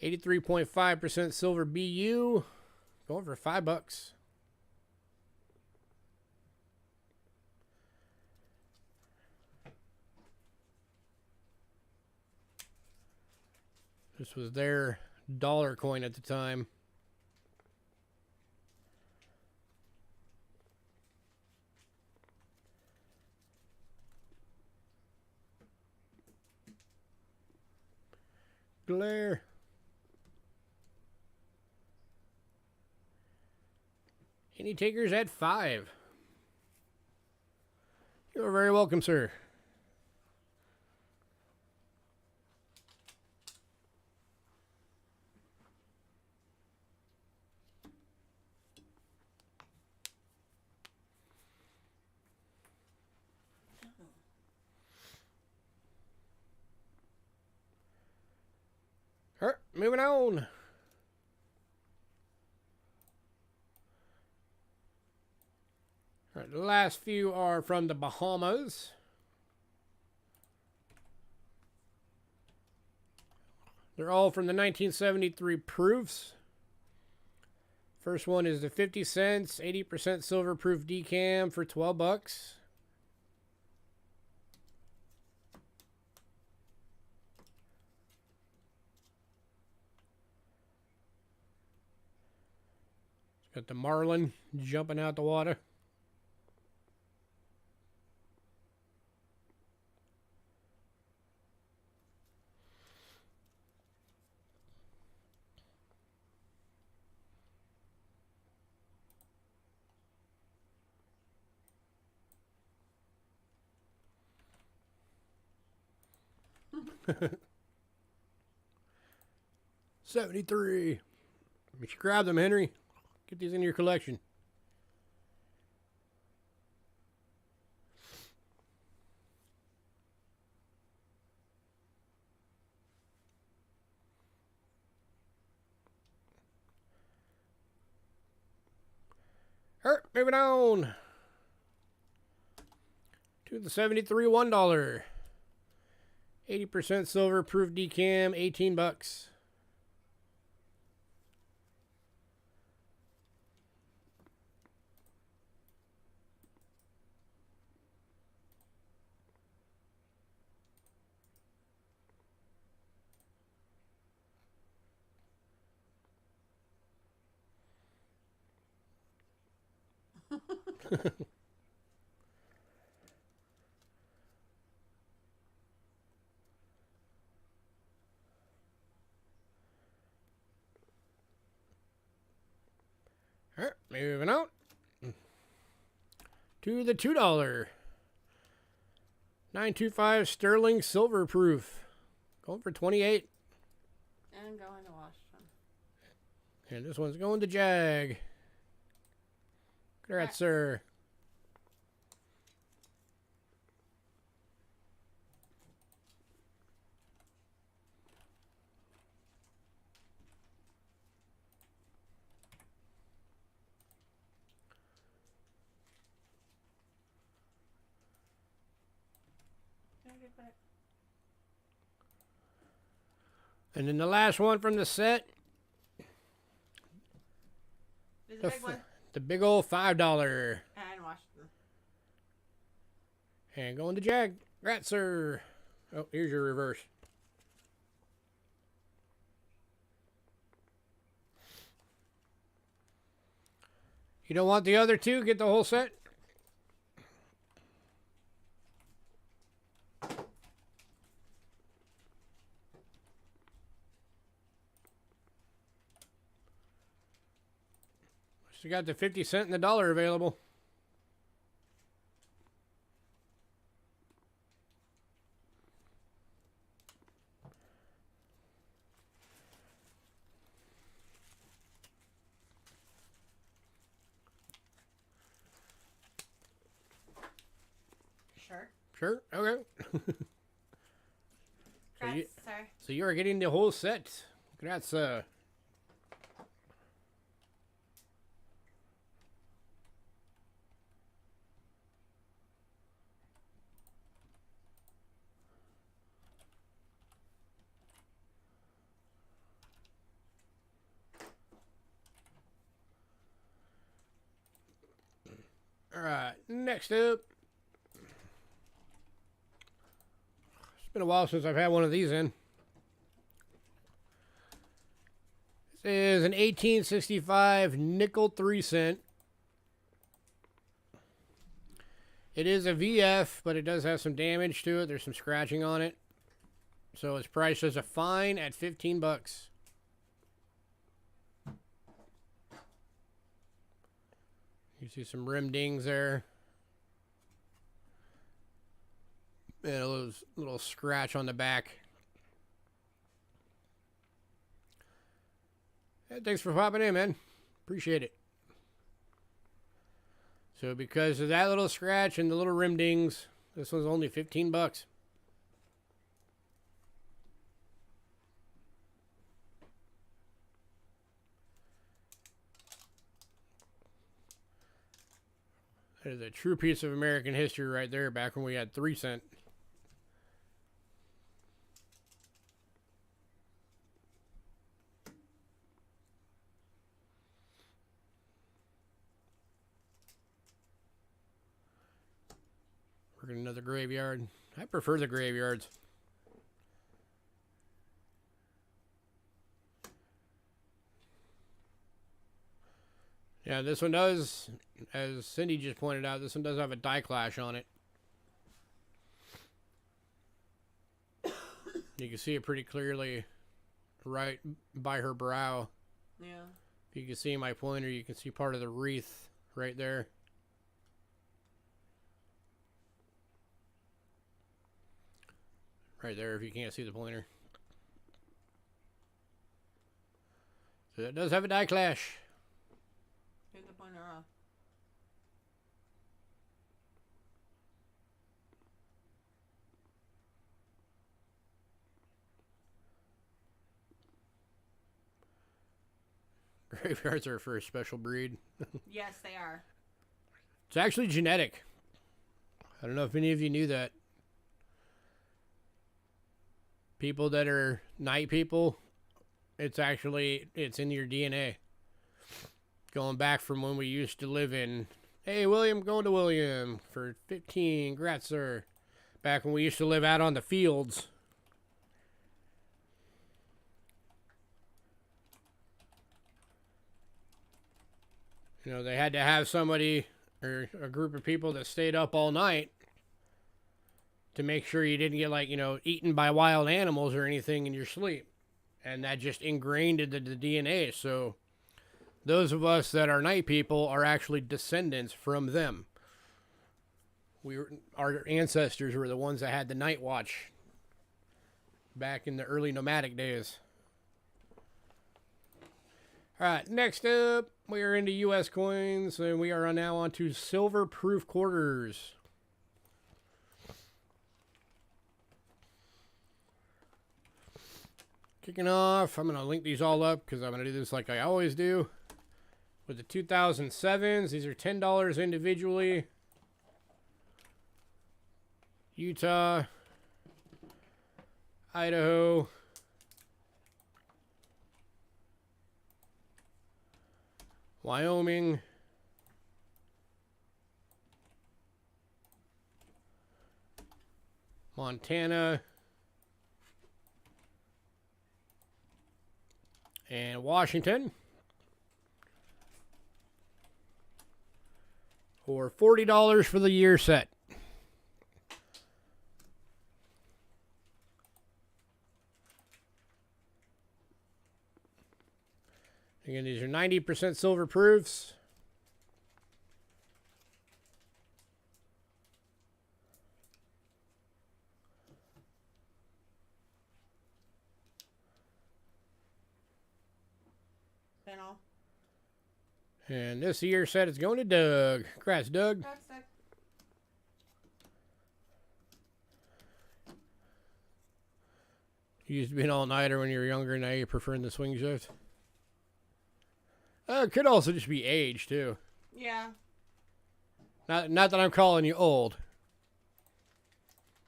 83.5% silver BU. Going for $5. This was their dollar coin at the time. Glare. Any takers at 5? You're very welcome, sir. All right, moving on. The last few are from the Bahamas. They're all from the 1973 proofs. First one is the 50 cents, 80% silver proof decam for 12 bucks. Got the marlin jumping out the water. $73. You should grab them, Henry. Get these in your collection. Alright, moving on to the 73 $1. 80% silver proof decam, 18 bucks. All right, moving on to the $2. 925 sterling silver proof. Going for 28. And going to Washington. And this one's going to Jag. Congrats, sir. And then the last one from the set. There's a big one. The big old $5. And Washington. And going to Jag. Congrats, sir. Oh, here's your reverse. You don't want the other two? Get the whole set? So you got the 50 cent and the $1 available. Sure. Sure. Okay. Congrats, sir. So you are getting the whole set. Congrats. All right. Next up. It's been a while since I've had one of these in. This is an 1865 nickel 3 cent. It is a VF, but it does have some damage to it. There's some scratching on it. So it's priced as a fine at 15 bucks. You see some rim dings there. And a little scratch on the back. Yeah, thanks for popping in, man. Appreciate it. So because of that little scratch and the little rim dings, this one's only 15 bucks. That is a true piece of American history right there, back when we had 3 cent. Working another graveyard. I prefer the graveyards. Yeah, this one does, as Cindy just pointed out, this one does have a die clash on it. You can see it pretty clearly right by her brow. Yeah. If you can see my pointer, you can see part of the wreath right there. Right there, if you can't see the pointer. So it does have a die clash. Take the pointer off. Graveyards are for a special breed. Yes, they are. It's actually genetic. I don't know if any of you knew that. People that are night people, it's in your DNA. Going back from when we used to live in, hey, William, going to William for 15, congrats, sir. Back when we used to live out on the fields. You know, they had to have somebody or a group of people that stayed up all night to make sure you didn't get, like, you know, eaten by wild animals or anything in your sleep. And that just ingrained into the DNA. So those of us that are night people are actually descendants from them. Our ancestors were the ones that had the night watch back in the early nomadic days. All right, next up, we are into U.S. coins, and we are now on to silver proof quarters. Kicking off, I'm going to link these all up because I'm going to do this like I always do. With the 2007s, these are $10 individually. Utah, Idaho, Wyoming, Montana, and Washington for $40 for the year set. Again, these are 90% silver proofs. Panel. And this year set is going to Doug. Congrats, Doug. That's it. You used to be an all-nighter when you were younger, now you're preferring the swing shift. It could also just be age, too. Yeah. Not that I'm calling you old.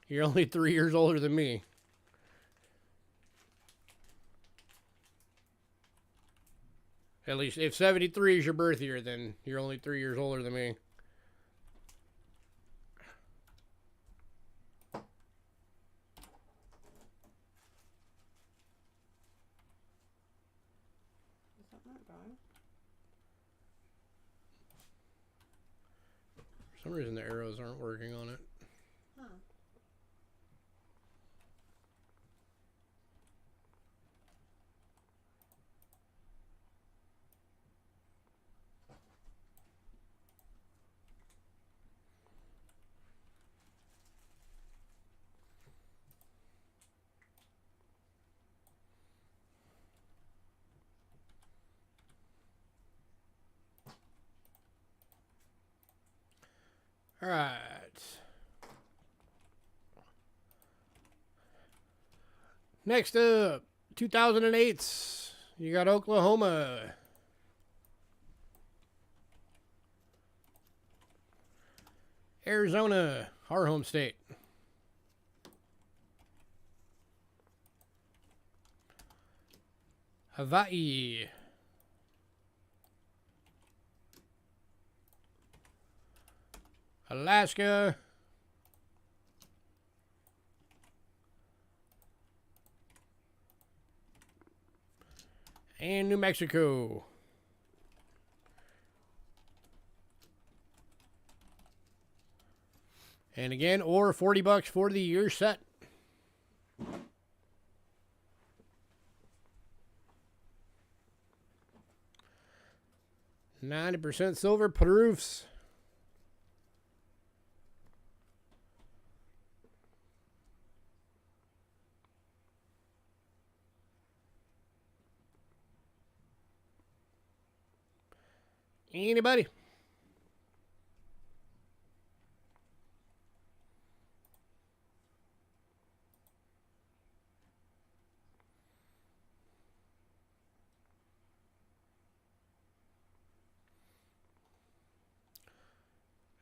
You're only 3 years older than me. At least, if 73 is your birth year, then you're only 3 years older than me. Is that not going? For some reason, the arrows aren't working on it. Huh. All right. Next up, 2008s. You got Oklahoma. Arizona, our home state. Hawaii. Alaska. And New Mexico. And again, or $40 for the year set. $90% silver proofs. Anybody?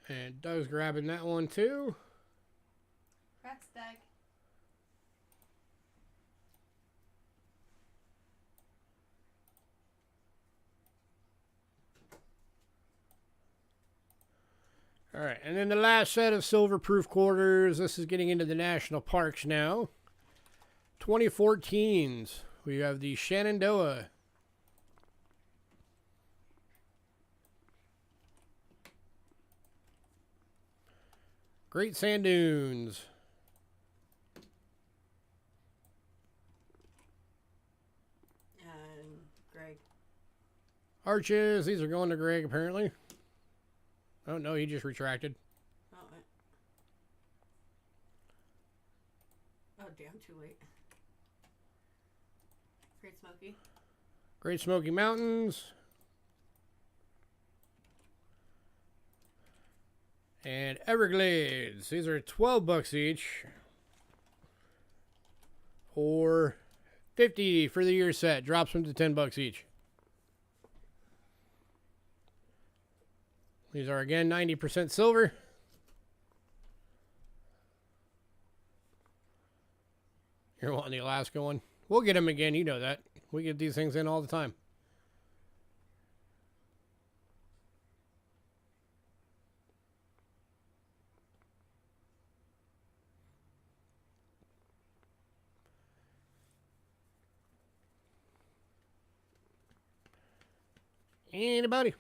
And Doug's grabbing that one too. Congrats, Doug. All right, and then the last set of silver proof quarters. This is getting into the national parks now. 2014s. We have the Shenandoah. Great Sand Dunes. And Greg. Arches. These are going to Greg, apparently. Oh, no, he just retracted. Oh, damn, too late. Great Smoky. Great Smoky Mountains. And Everglades. These are $12 each. Or $50 for the year set. Drops them to $10 each. These are again 90% silver. You're wanting the Alaska one. We'll get them again. You know that. We get these things in all the time. Anybody?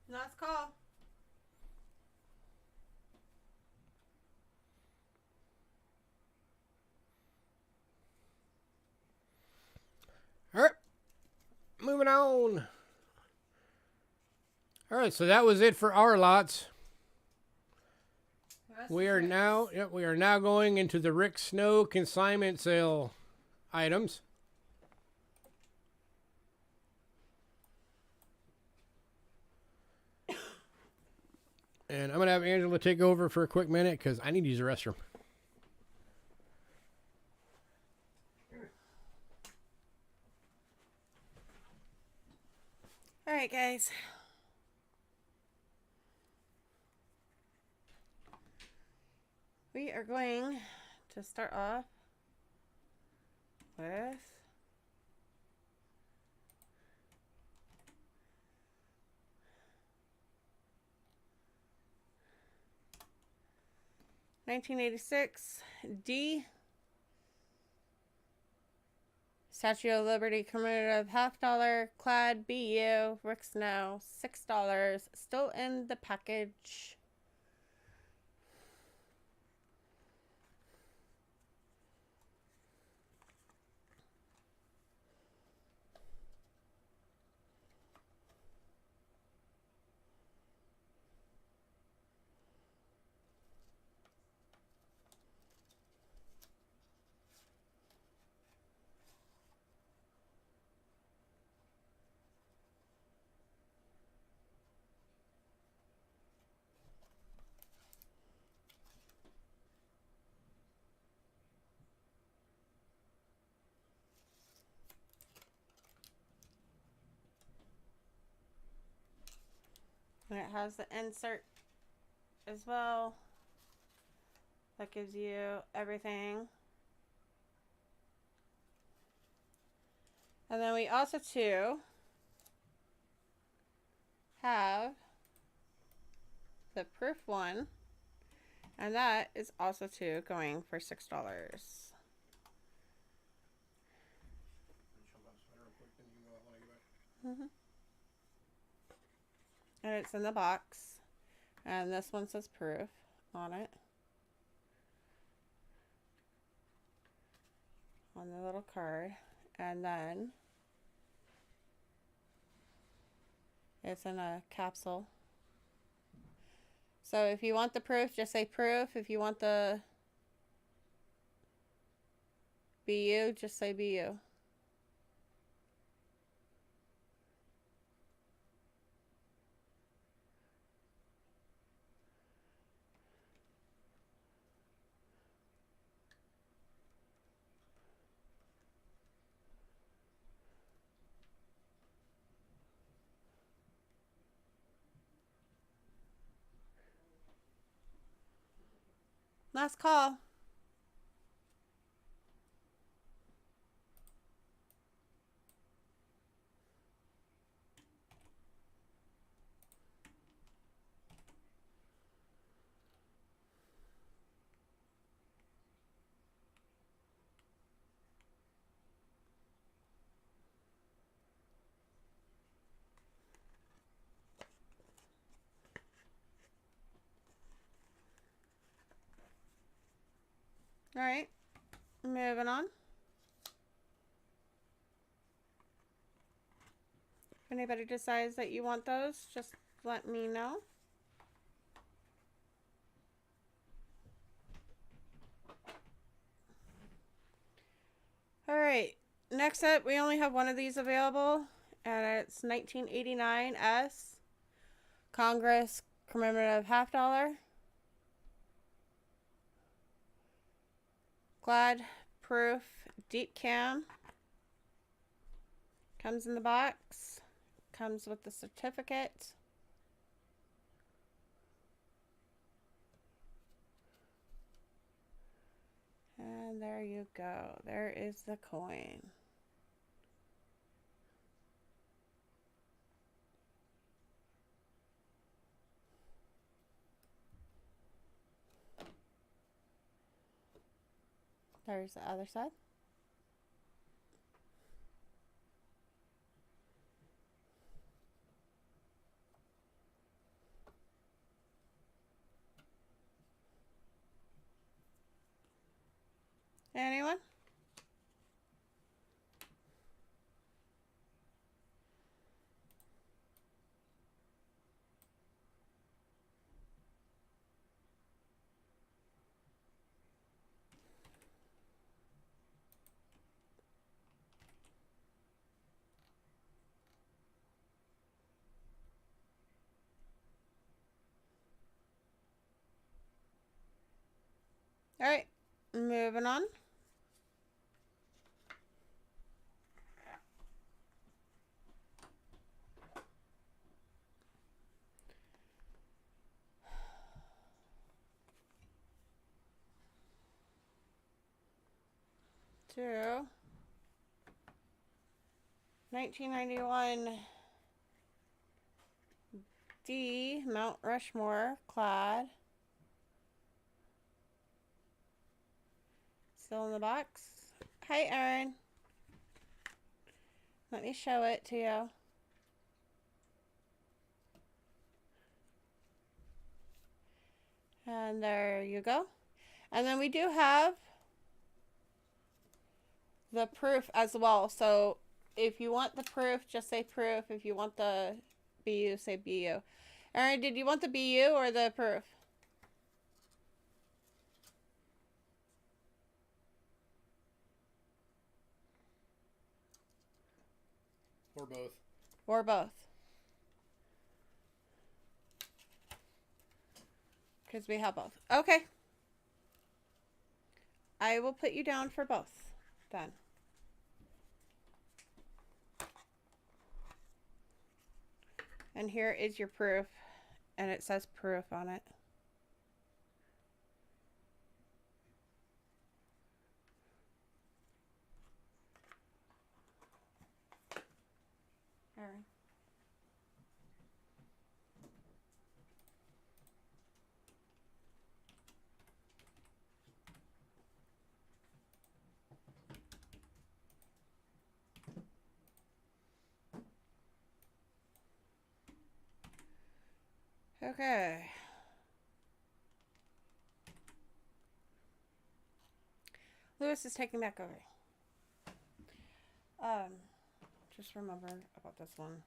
Last call. All right. Moving on. All right, so that was it for our lots. We are now going into the Rick Snow consignment sale items. And I'm going to have Angela take over for a quick minute because I need to use the restroom. All right, guys. We are going to start off with $1986 D Statue of Liberty commemorative $50 clad BU Rick Snow $6 still in the package. And it has the insert as well. That gives you everything. And then we also too have the proof one. And that is also too going for $6. Mm-hmm. And it's in the box. And this one says proof on it. On the little card. And then it's in a capsule. So if you want the proof, just say proof. If you want the BU, just say BU. Last call. All right, moving on. If anybody decides that you want those, just let me know. All right, next up, we only have one of these available, and it's 1989 S Congress commemorative $50. Glad proof deep cam. Comes in the box. Comes with the certificate. And there you go. There is the coin. There's the other side. Anyone? All right, moving on. To 1991 D Mount Rushmore clad. Still in the box. Hi, Erin. Let me show it to you. And there you go. And then we do have the proof as well. So if you want the proof, just say proof. If you want the BU, say BU. Erin, did you want the BU or the proof? Or both. Or both. Because we have both. Okay. I will put you down for both then. And here is your proof. and it says proof on it. All right. Okay. Lewis is taking back over. Just remember about this one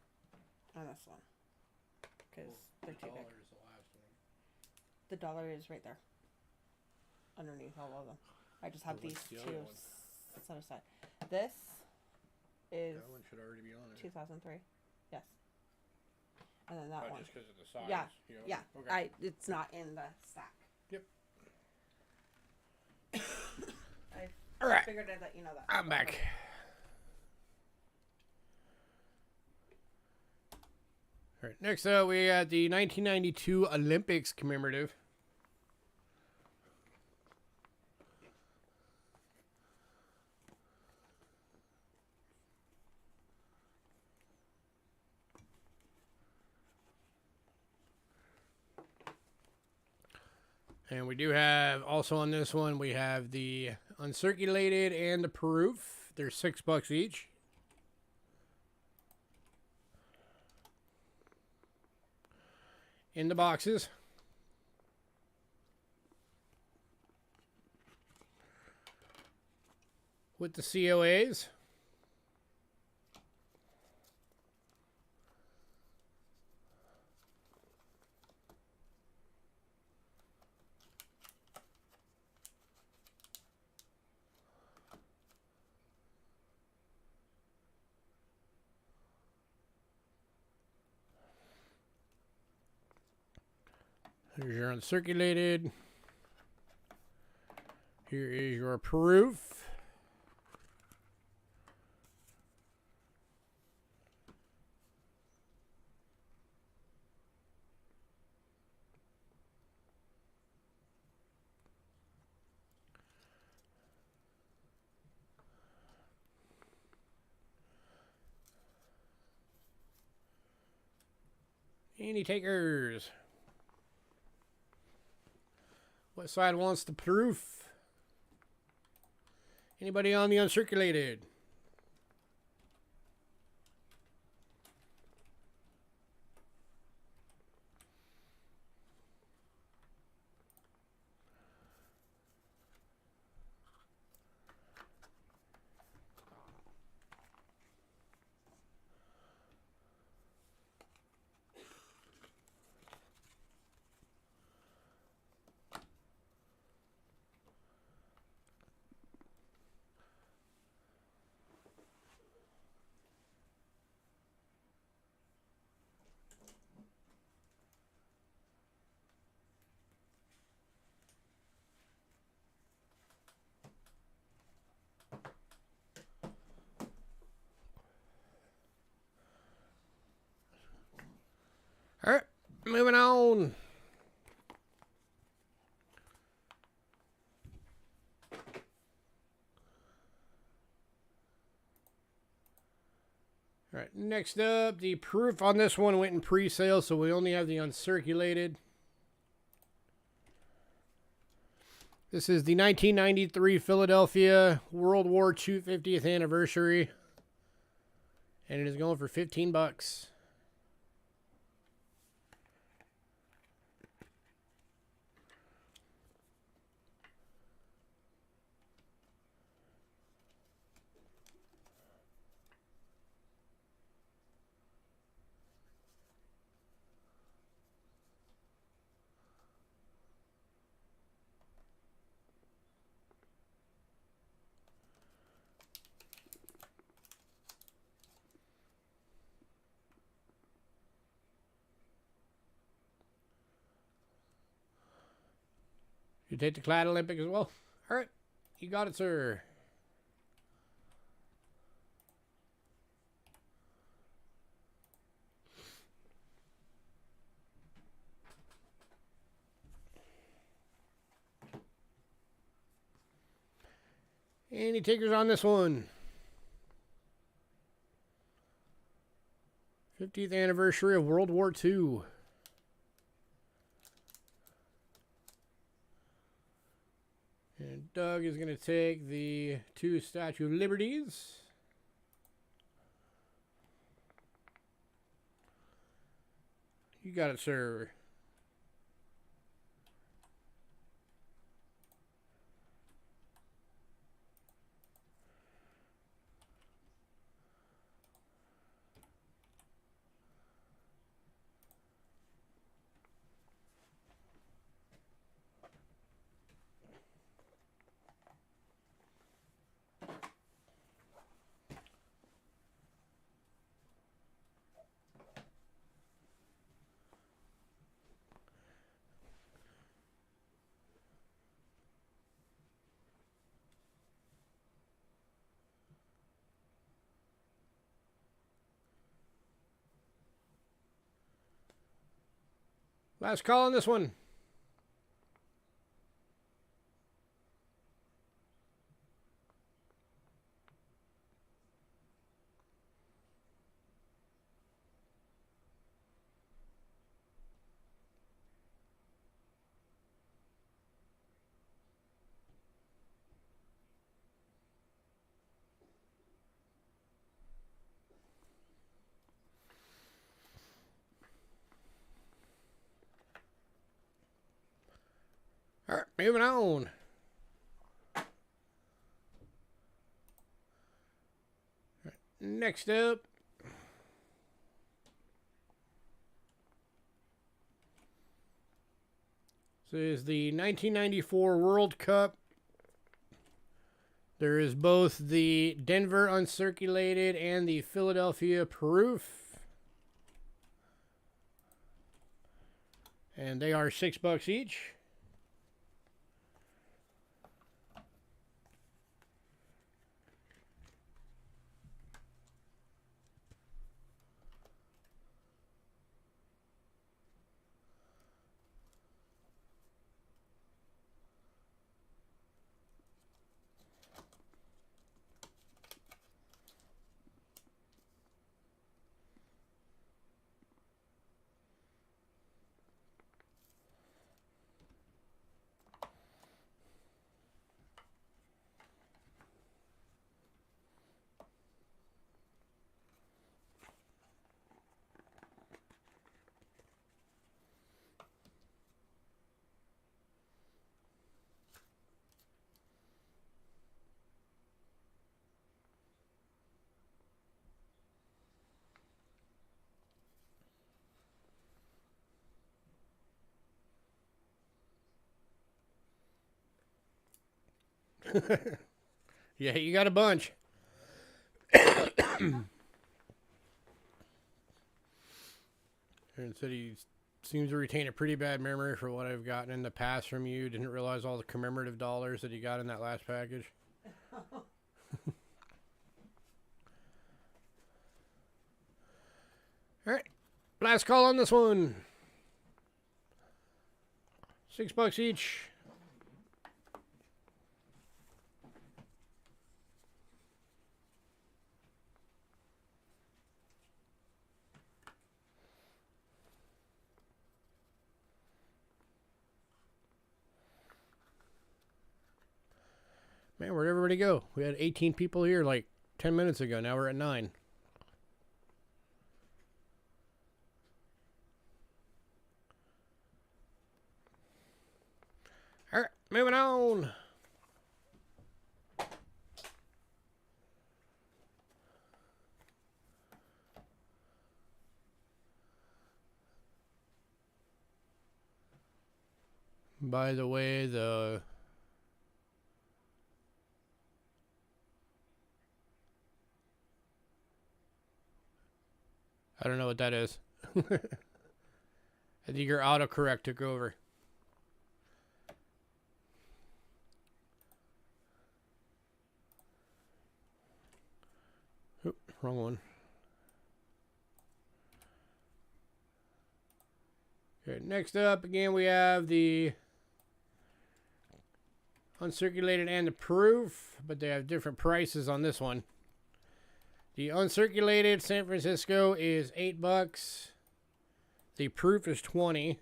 and this one, because they're too big. Is the last one. The dollar is right there, underneath all of them. I just have these two set aside. This is That one should already be on it. 2003. Yes. And then that one. Just because of the size. Yeah. You know? Yeah. Okay. It's not in the stack. Yep. I All right. figured I'd let you know that. I'm back. All right. Next up, we got the 1992 Olympics commemorative. And we do have, also on this one, we have the uncirculated and the proof. They're $6 each. In the boxes. With the COAs. Here's your uncirculated. Here is your proof. Any takers? What side wants the proof? Anybody on the uncirculated? All right, moving on. All right, next up, the proof on this one went in pre-sale, so we only have the uncirculated. This is the 1993 Philadelphia World War II 50th anniversary, and it is going for $15. You take the Clad Olympic as well? All right. You got it, sir. Any takers on this one? 50th anniversary of World War II. And Doug is going to take the 2 Statue of Liberties. You got it, sir. Last call on this one. All right, moving on. Next up, this is the 1994 World Cup. There is both the Denver uncirculated and the Philadelphia proof. And they are $6 each. Yeah, you got a bunch. And said he seems to retain a pretty bad memory for what I've gotten in the past from you. Didn't realize all the commemorative dollars that he got in that last package. All right, last call on this one. $6 each. Man, where'd everybody go? We had 18 people here like 10 minutes ago. Now we're at 9. All right, moving on. By the way, I don't know what that is. I think your autocorrect took over. Oop, wrong one. Okay, next up, again, we have the uncirculated and the proof, but they have different prices on this one. The uncirculated San Francisco is $8. The proof is $20.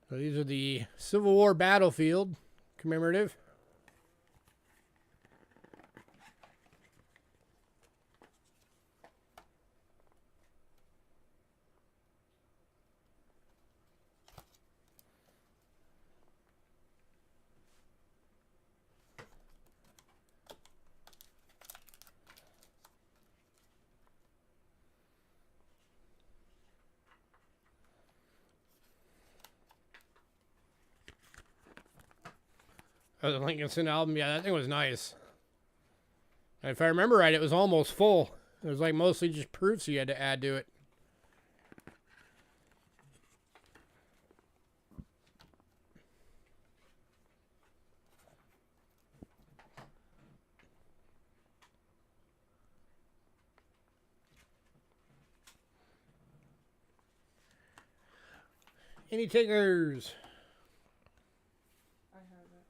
So these are the Civil War battlefield commemorative. Oh, the Lincoln album, yeah, that thing was nice. And if I remember right, it was almost full. It was like mostly just proofs you had to add to it. Any takers? I have it.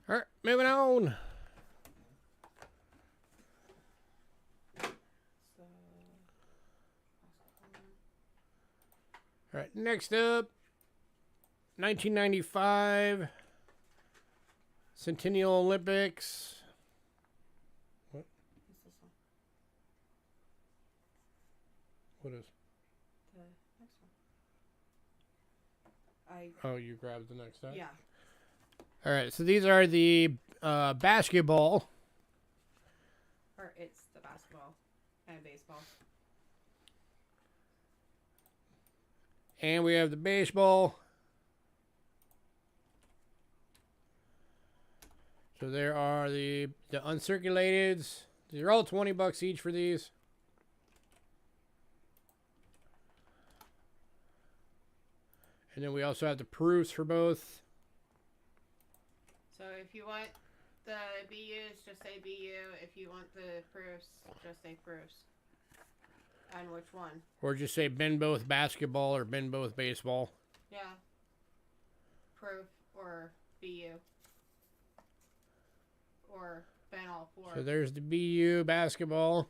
All right, moving on. So, All right, next up, 1995 Centennial Olympics. what's this one? What is? The next one. Oh, you grabbed the next one? Yeah. All right, so these are the basketball. Or it's the basketball and baseball. And we have the baseball. So there are the uncirculateds. These are all $20 each for these. And then we also have the proofs for both. So if you want the BUs, just say BU. If you want the proofs, just say proofs. And which one? Or just say bin both basketball or bin both baseball. Yeah. Proof or BU. Or ban all four. So there's the BU basketball.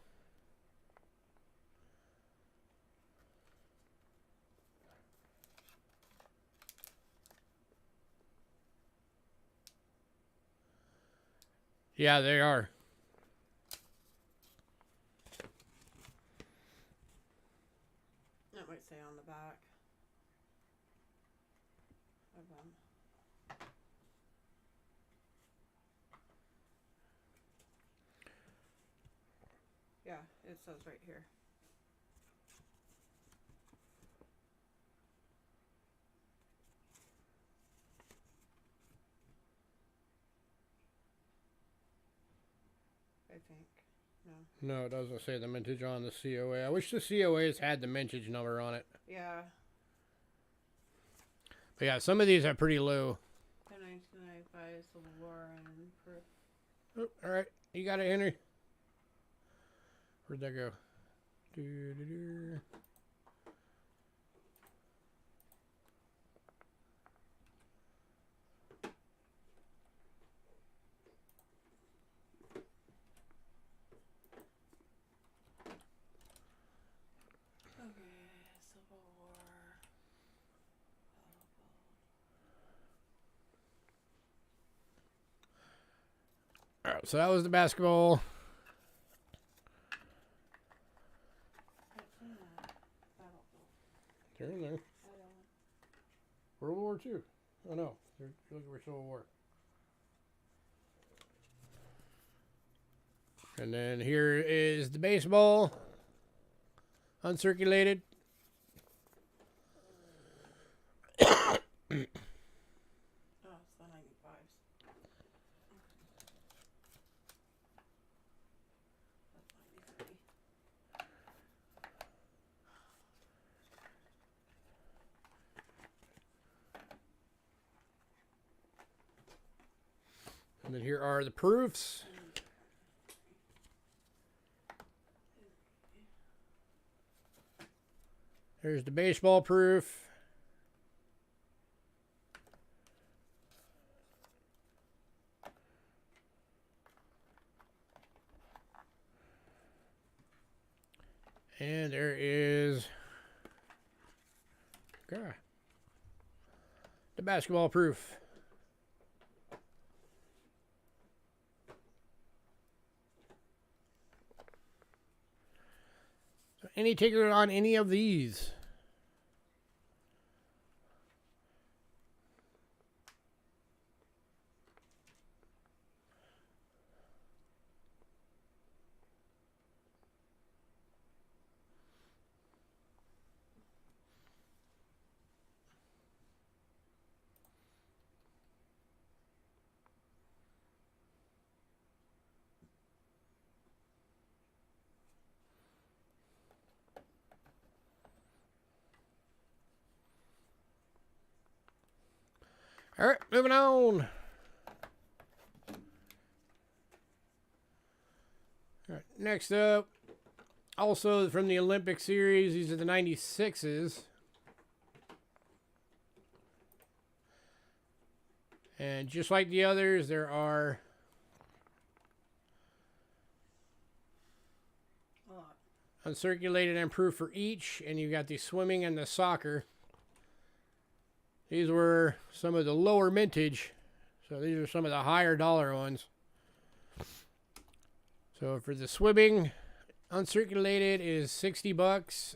Yeah, they are. That might say on the back of them. Yeah, it says right here. I think. No. No, it doesn't say the mintage on the COA. I wish the COAs had the mintage number on it. Yeah. But yeah, some of these are pretty low. The 1995 Civil War and proof. Oh, all right, you got it, Henry. Where'd that go? Doo-doo-doo. Okay, Civil War. All right, so that was the basketball. What's in that? Battlefield. They're in there. I don't. World War II. Oh no, they're looking for Civil War. And then here is the baseball, uncirculated. Oh, it's the 95s. And then here are the proofs. There's the baseball proof. And there is the basketball proof. So any ticker on any of these? All right, moving on. All right, next up, also from the Olympic series, these are the 96s. And just like the others, there are uncirculated and proof for each, and you got the swimming and the soccer. These were some of the lower mintage, so these are some of the higher dollar ones. So for the swimming, uncirculated is $60.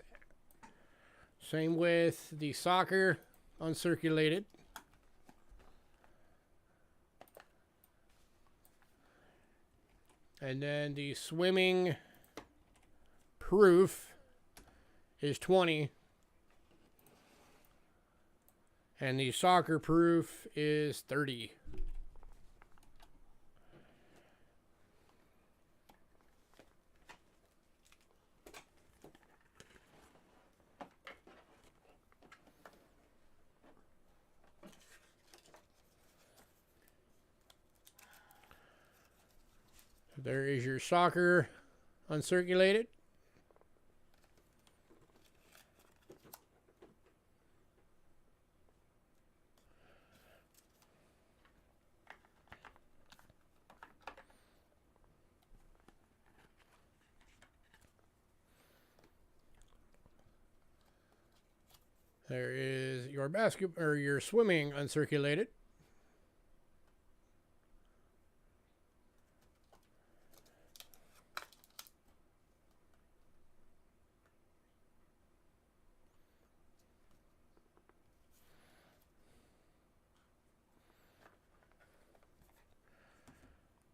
Same with the soccer, uncirculated. And then the swimming proof is $20. And the soccer proof is $30. So there is your soccer uncirculated. There is your basketball or your swimming uncirculated.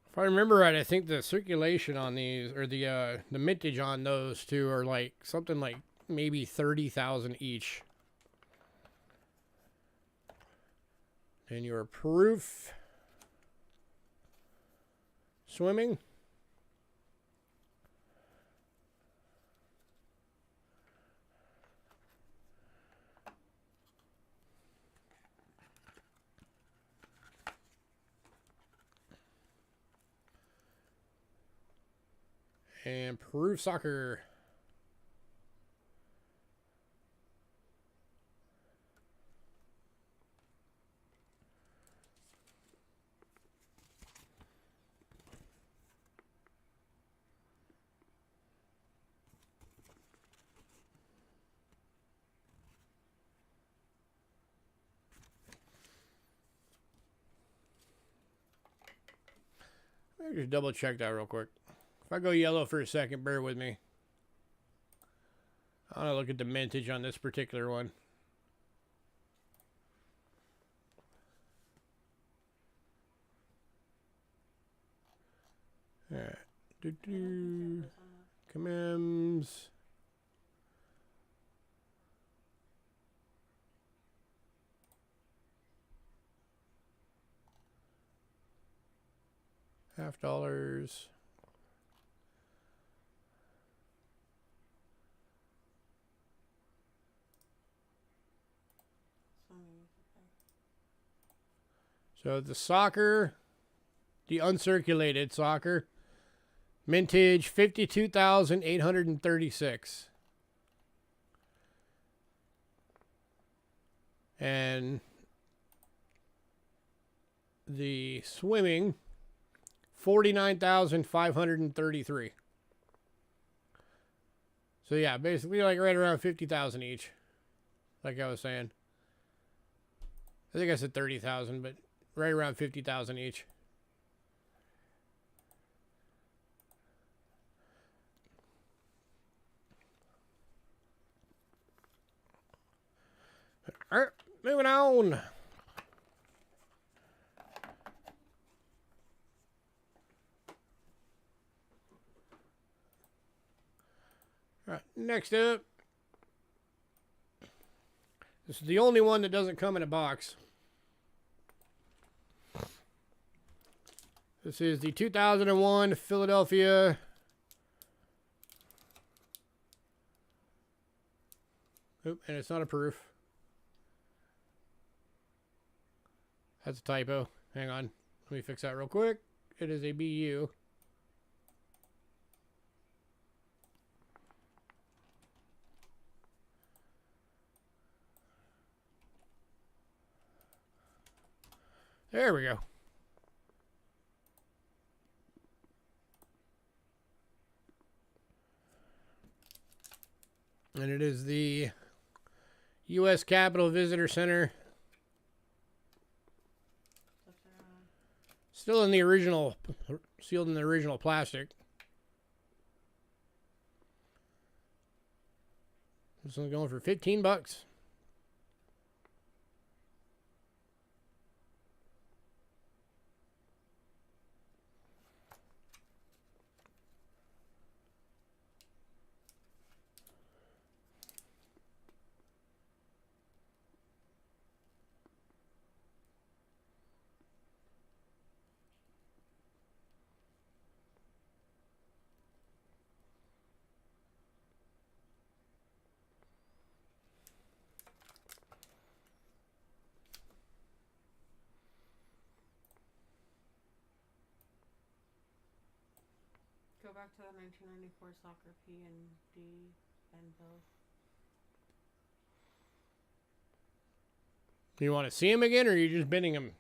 If I remember right, I think the circulation on these, or the mintage on those two, are like something like maybe 30,000 each. And your proof swimming. And proof soccer. Let me just double check that real quick. If I go yellow for a second, bear with me. I want to look at the mintage on this particular one. Alright. Commems. $50. So the soccer, the uncirculated soccer. Mintage 52,836. And the swimming 49,533. So yeah, basically like right around 50,000 each. Like I was saying. I think I said 30,000, but right around 50,000 each. All right, moving on. All right, next up. This is the only one that doesn't come in a box. This is the 2001 Philadelphia Oop, and it's not a proof. That's a typo. Hang on. Let me fix that real quick. It is a BU. There we go. And it is the U.S. Capitol Visitor Center. Still in the original, sealed in the original plastic. This one's going for $15. Go back to the 1994 soccer P and D and both. You want to see him again, or are you just bidding him?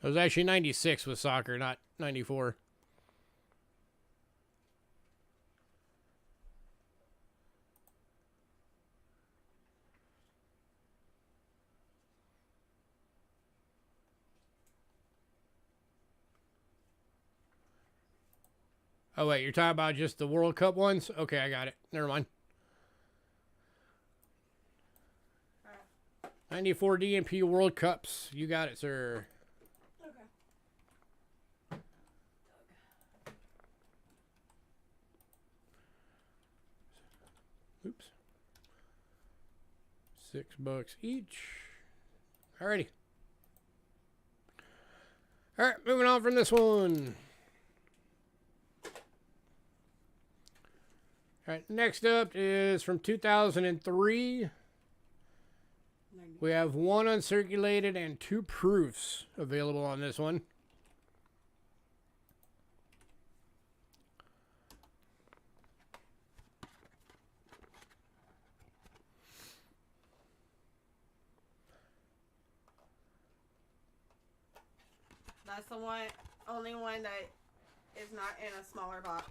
It was actually 96 with soccer, not 94. Oh, wait, you're talking about just the World Cup ones? Okay, I got it. Never mind. 94 DNP World Cups. You got it, sir. Oops. $6 each. Alrighty. Alright, moving on from this one. Alright, next up is from 2003. We have one uncirculated and two proofs available on this one. That's the one, only one that is not in a smaller box.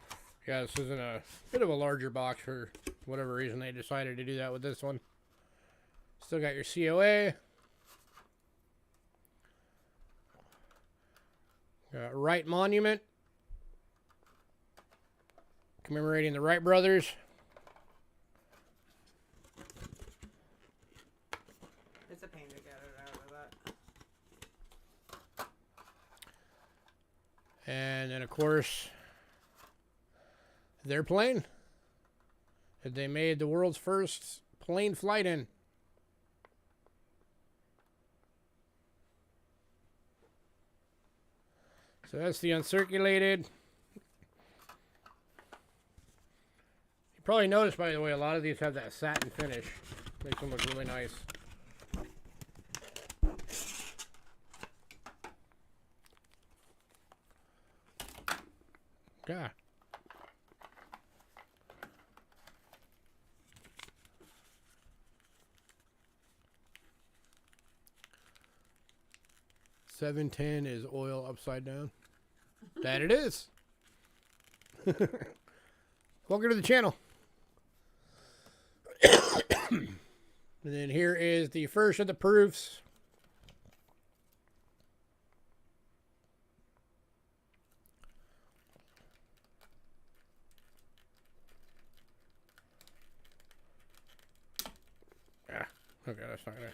Yeah, this is in a bit of a larger box for whatever reason they decided to do that with this one. Still got your COA. Got Wright Monument. Commemorating the Wright brothers. It's a pain to get it out of that. And then, of course, their plane that they made the world's first plane flight in. So that's the uncirculated. You probably noticed, by the way, a lot of these have that satin finish. Makes them look really nice. Yeah. $7.10 is oil upside down. That it is. Welcome to the channel. And then here is the first of the proofs. Okay, that's not gonna.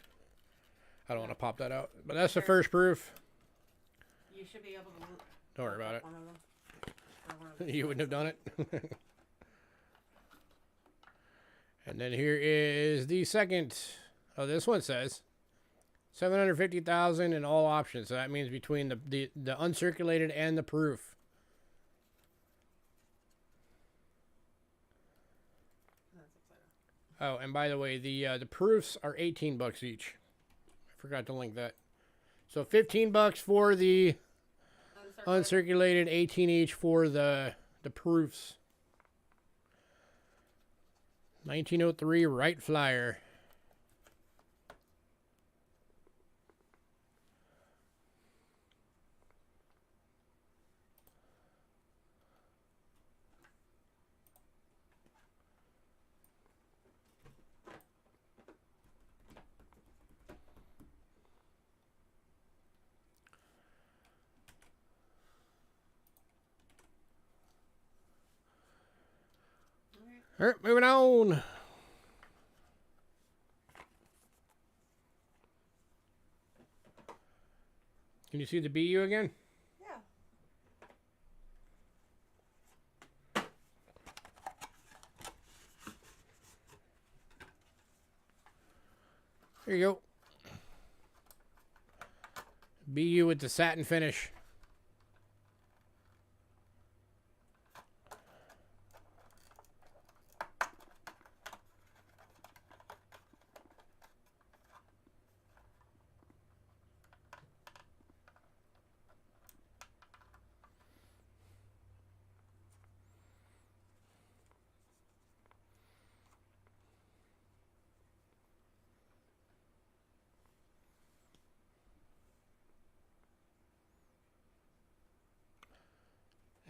I don't want to pop that out, but that's the first proof. You should be able to. Don't worry about it. One of them. You wouldn't have done it. And then here is the second. Oh, this one says 750,000 in all options. So that means between the uncirculated and the proof. Oh, and by the way, the proofs are $18 each. I forgot to link that. So $15 for the uncirculated, 18 each for the proofs. 1903 Wright Flyer. All right, moving on. Can you see the BU again? Yeah. There you go. BU with the satin finish.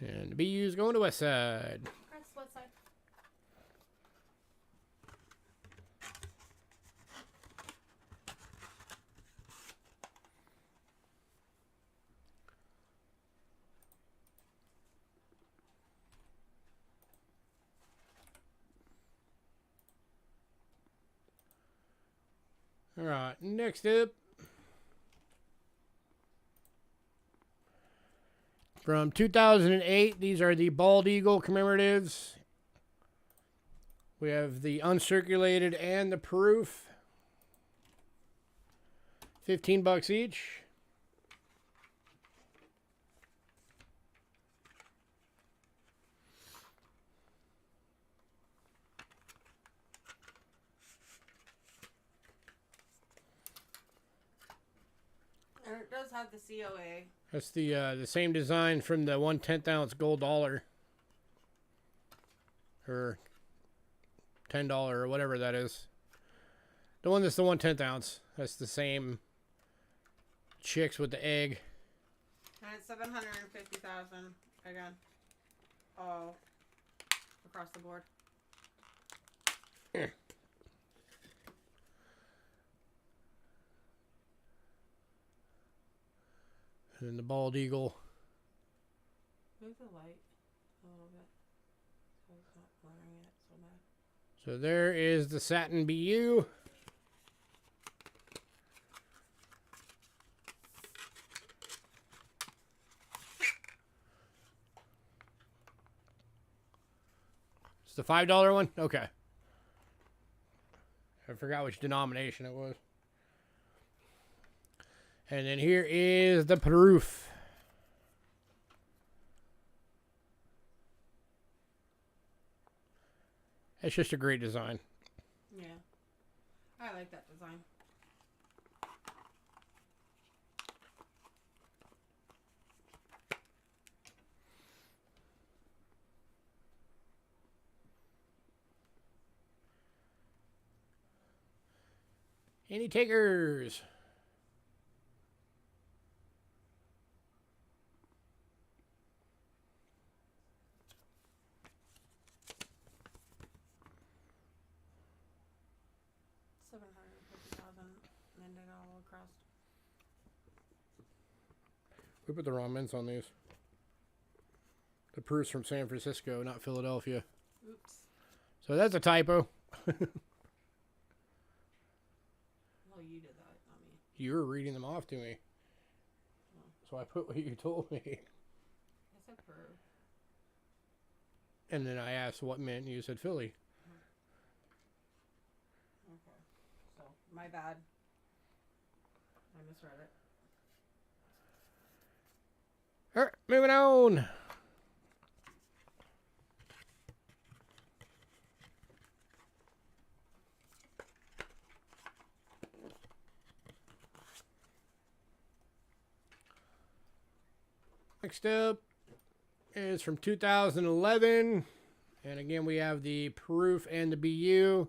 And the BU's going to West Side. That's what side. All right, next up. From 2008, these are the Bald Eagle commemoratives. We have the uncirculated and the proof. $15 each. And it does have the COA. That's the same design from the 1/10 ounce gold dollar. Or $10 or whatever that is. The one that's the 1/10 ounce. That's the same chicks with the egg. And it's 750,000 again. All across the board. Yeah. And then the Bald Eagle. Move the light a little bit so it's not blurring it so bad. So there is the satin BU. It's the $5 one? Okay. I forgot which denomination it was. And then here is the proof. It's just a great design. Yeah. I like that design. Any takers? $750,000 and it all across. We put the wrong mints on these. The proof's from San Francisco, not Philadelphia. Oops. So that's a typo. Well, you did that, not me. You were reading them off to me. Oh. So I put what you told me. I said Peru. And then I asked what mint, and you said Philly. Okay. So, my bad. I misread it. Alright, moving on. Next up is from 2011. And again, we have the proof and the BU.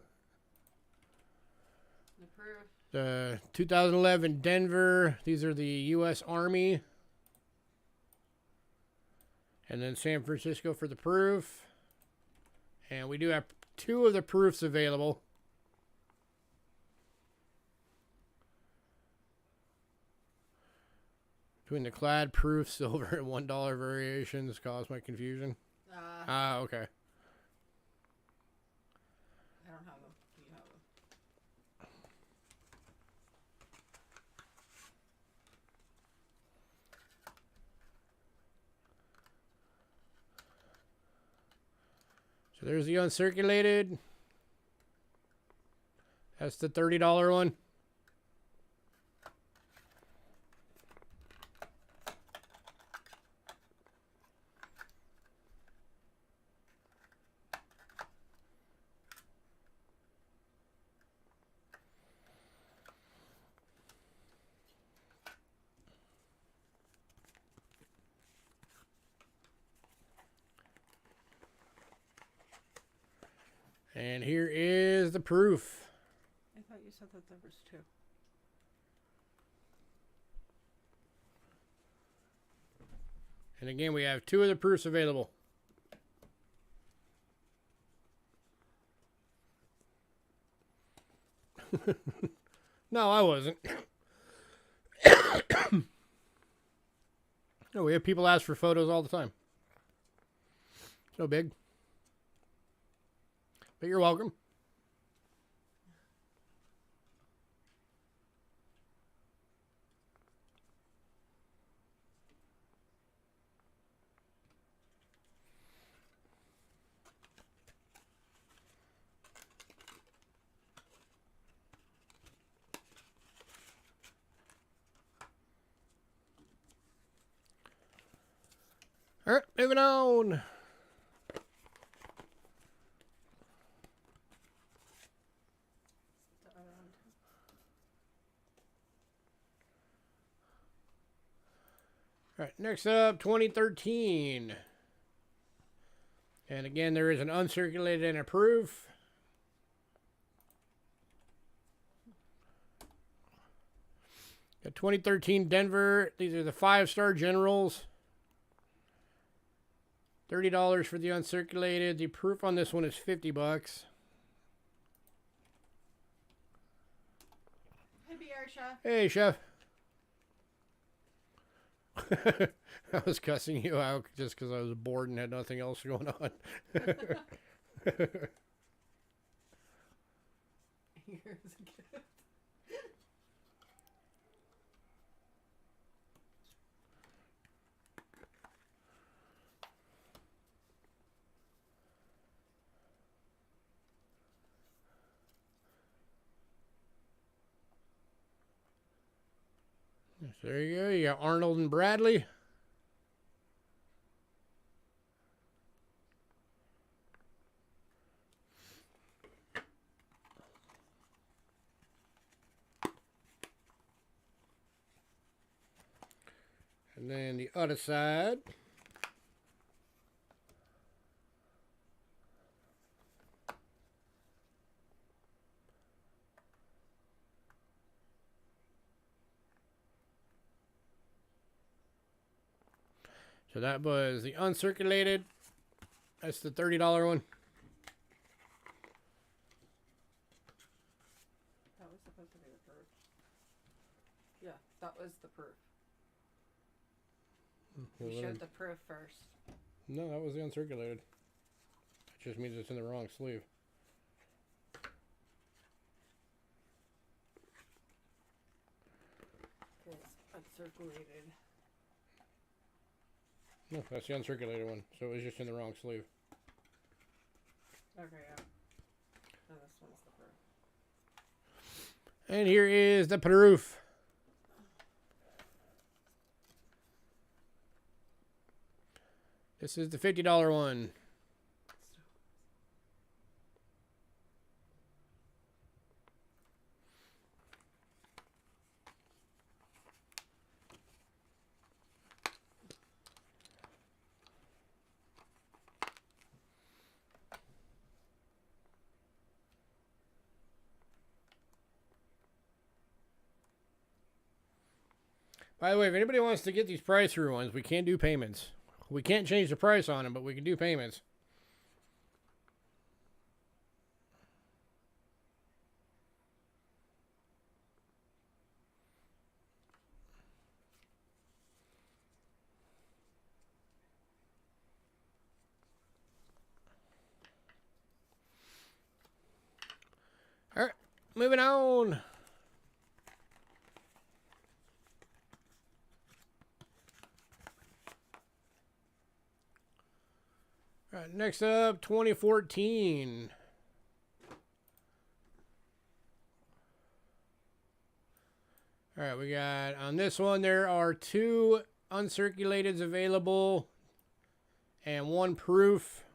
The proof. The 2011 Denver. These are the U.S. Army. And then San Francisco for the proof. And we do have 2 of the proofs available. Between the clad proof, silver, and $1 variations caused my confusion. Okay. I don't have them. You have them. So there's the uncirculated. That's the $30 one. And here is the proof. I thought you said that there was 2. And again, we have 2 of the proofs available. No, I wasn't. No, we have people ask for photos all the time. It's no big. But you're welcome. All right, moving on. All right, next up, 2013. And again, there is an uncirculated and a proof. Got 2013 Denver. These are the 5-star generals. $30 for the uncirculated. The proof on this one is $50. Hey, BR Chef. Hey, Chef. I was cussing you out just because I was bored and had nothing else going on. Here's a gift. There you go. You got Arnold and Bradley. And then the other side. So that was the uncirculated. That's the $30 one. That was supposed to be the proof. Yeah, that was the proof. Well, We showed the proof first. No, that was the uncirculated. That just means it's in the wrong sleeve. It's uncirculated. No, that's the uncirculated one. So it was just in the wrong sleeve. Okay, yeah. No, this one's the proof. And here is the proof. This is the $50 one. By the way, if anybody wants to get these price through ones, we can do payments. We can't change the price on them, but we can do payments. All right, moving on. All right, next up, 2014. All right, we got on this one, there are 2 uncirculateds available and 1 proof.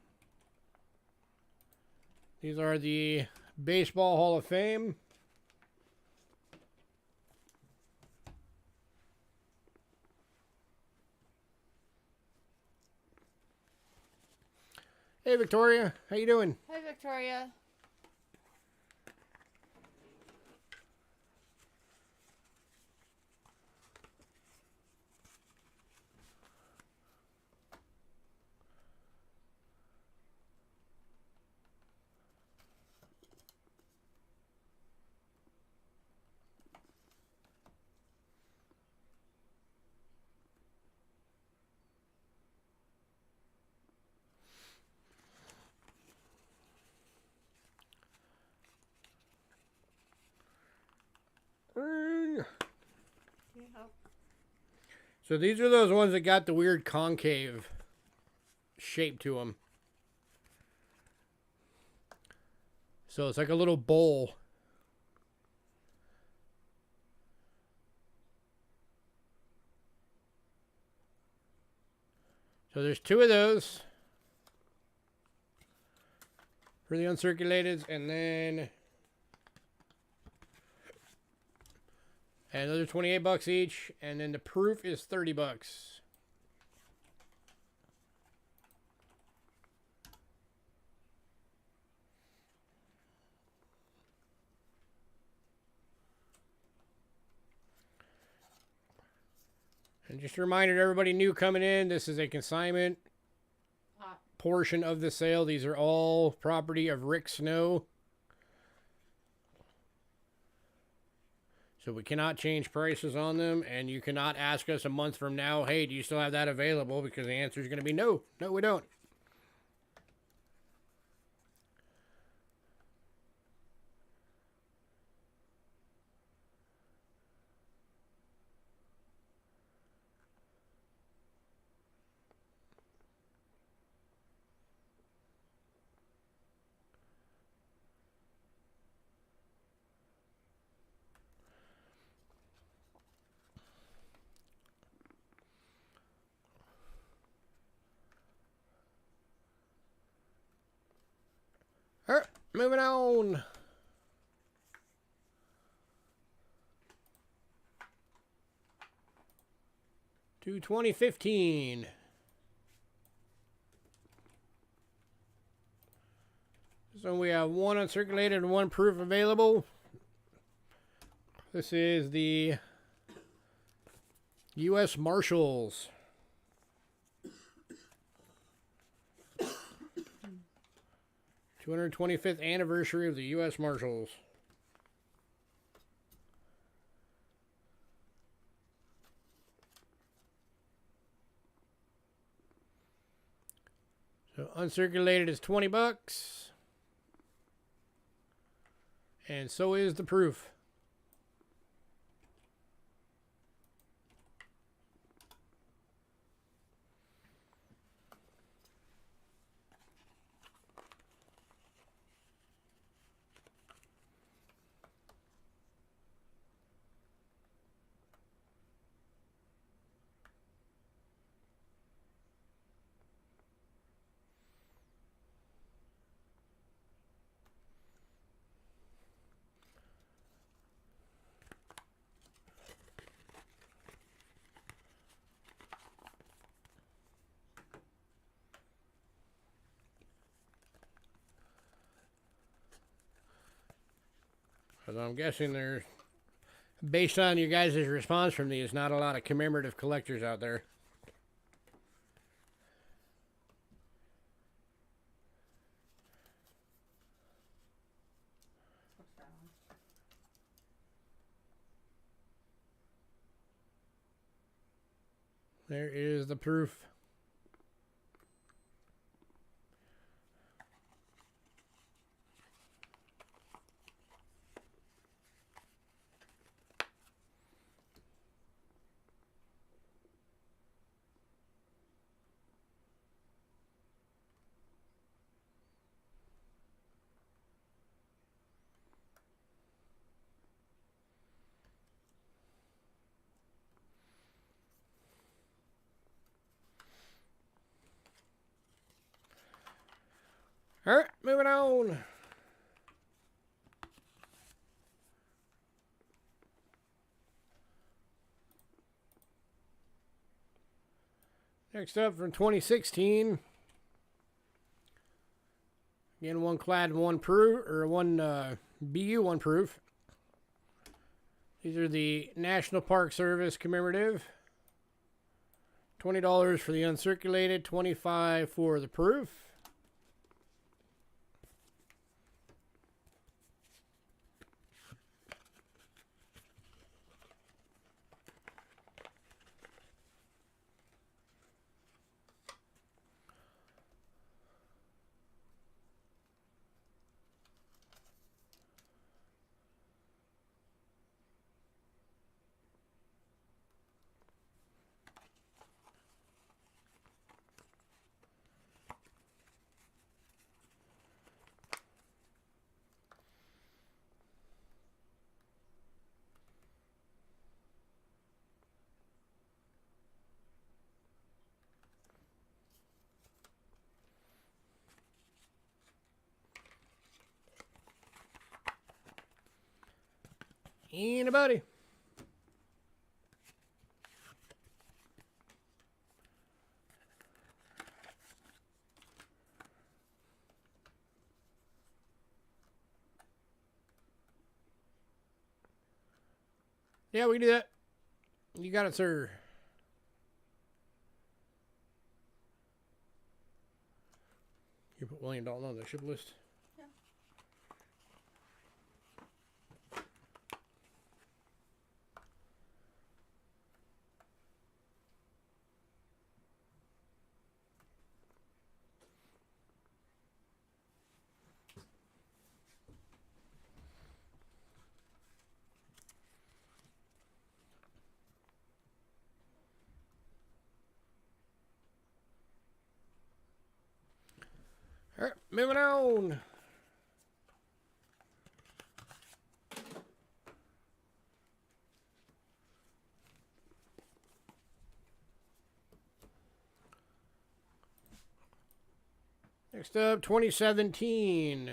These are the Baseball Hall of Fame. Hey, Victoria. How you doing? Hi, Victoria. Can you help? So these are those ones that got the weird concave shape to them. So it's like a little bowl. So there's 2 of those for the uncirculated, and then another $28 each, and then the proof is $30. And just a reminder to everybody new coming in, this is a consignment portion of the sale. These are all property of Rick Snow. So we cannot change prices on them, and you cannot ask us a month from now, hey, do you still have that available? Because the answer is going to be no. No, we don't. All right, moving on. to 2015. So we have one uncirculated and one proof available. This is the U.S. Marshals. 225th anniversary of the U.S. Marshals. So uncirculated is 20 bucks. And so is the proof. Because I'm guessing there's, based on you guys' response from these, not a lot of commemorative collectors out there. There is the proof. All right, moving on. Next up from 2016. Again, one clad, one proof, or one BU, one proof. These are the National Park Service commemorative. $20 for the uncirculated, $25 for the proof. Anybody? Yeah, we can do that. You got it, sir. You put William Dalton on the ship list. All right, moving on. Next up, 2017.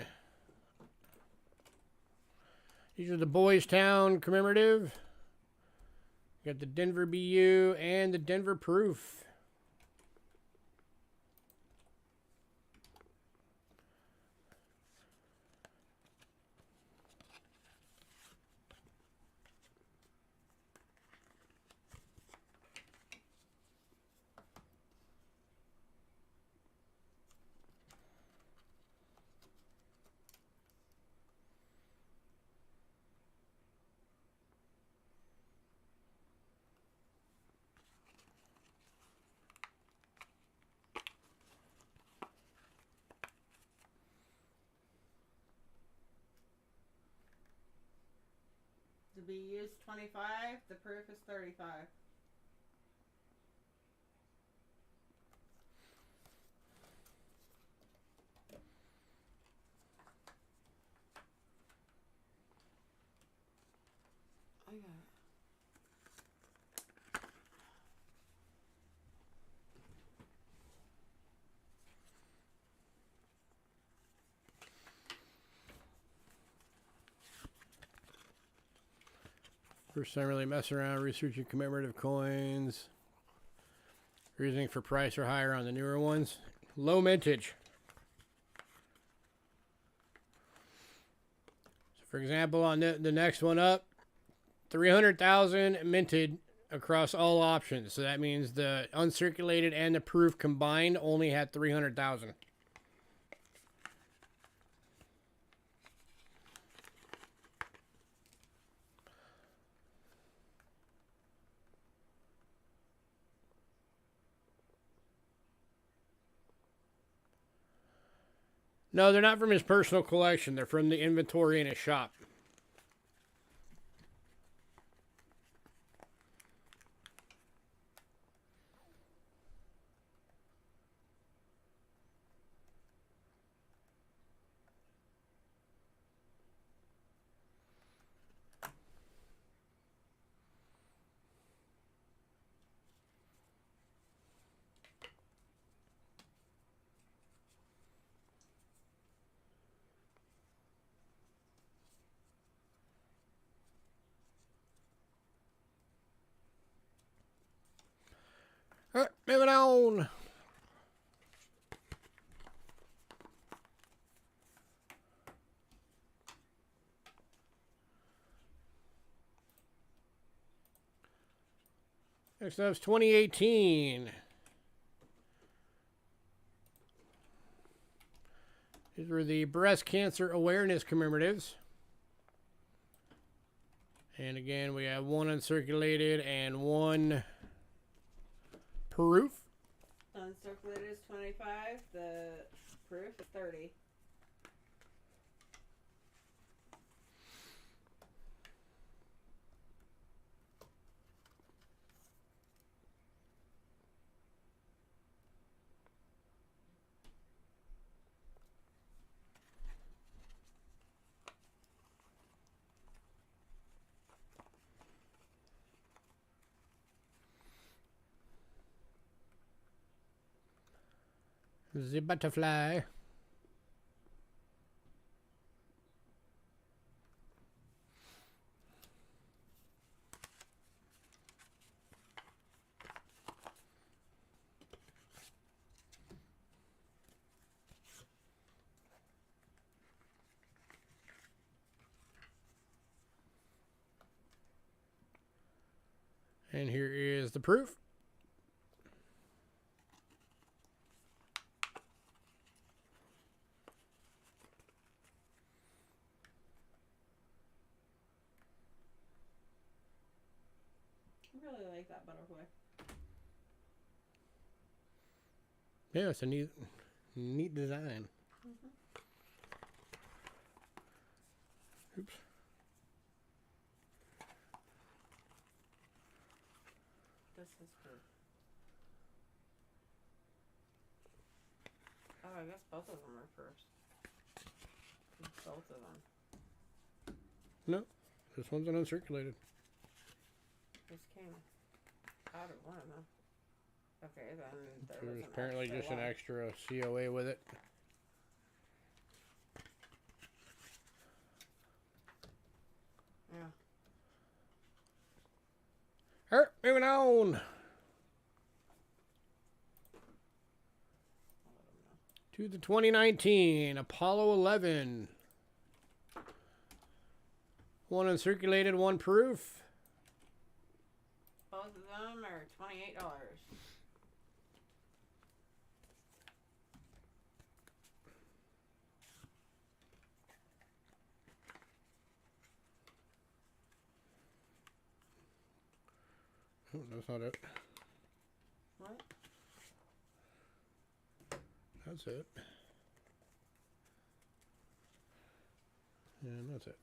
These are the Boys Town commemorative. You got the Denver BU and the Denver Proof. To be used 25, the proof is 35. I got it. First time really messing around researching commemorative coins. Reasoning for price or higher on the newer ones. Low mintage. So for example, on the next one up, 300,000 minted across all options. So that means the uncirculated and the proof combined only had 300,000. No, they're not from his personal collection. They're from the inventory in his shop. All right, moving on. Next up is 2018. These were the breast cancer awareness commemoratives. And again, we have one uncirculated and one proof. Uncirculated is 25, the proof is 30. The butterfly. And here is the proof. I really like that butterfly. Yeah, it's a neat design. Oops. This is proof. Oh, I guess both of them are proofs. Both of them. No, this one's an uncirculated. This came out of one of them. Okay, then There's apparently just an extra COA with it. Yeah. All right, moving on to the 2019 Apollo 11. One uncirculated, one proof. Both of them are $28. Oh, that's not it. What? That's it. And that's it.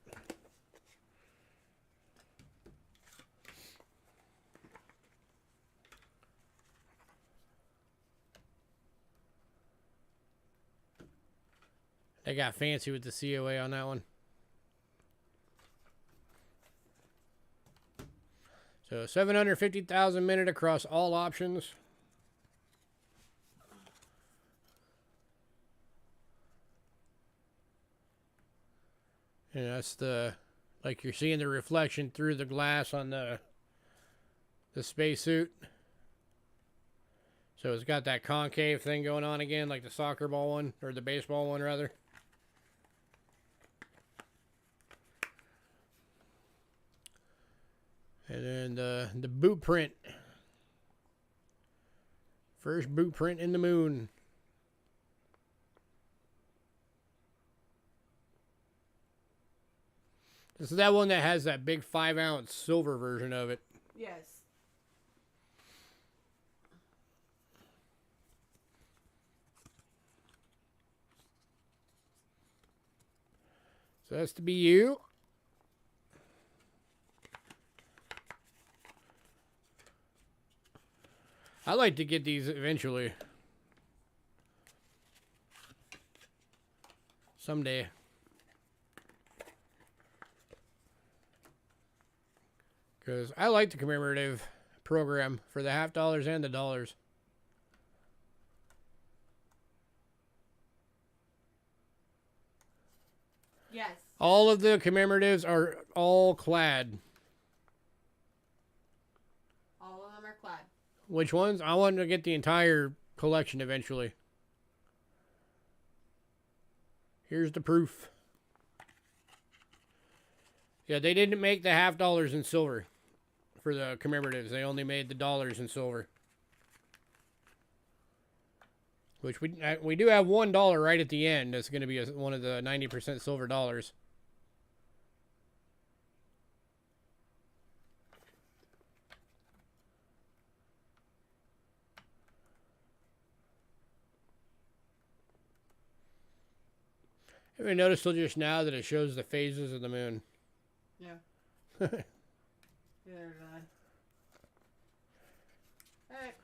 They got fancy with the COA on that one. So 750,000 minute across all options. And that's the, like you're seeing the reflection through the glass on the spacesuit. So it's got that concave thing going on again, like the soccer ball one, or the baseball one rather. And then the boot print. First boot print in the moon. This is that one that has that big 5-ounce silver version of it. Yes. So that's to be you. I like to get these eventually. Someday. Because I like the commemorative program for the $50 and the dollars. Yes. All of the commemoratives are all clad. All of them are clad. Which ones? I want to get the entire collection eventually. Here's the proof. Yeah, they didn't make the $50 in silver for the commemoratives. They only made the dollars in silver. Which we do have $1 right at the end. That's going to be one of the 90% silver dollars. Have you noticed till just now that it shows the phases of the moon? Yeah. Yeah, they're done. Alright.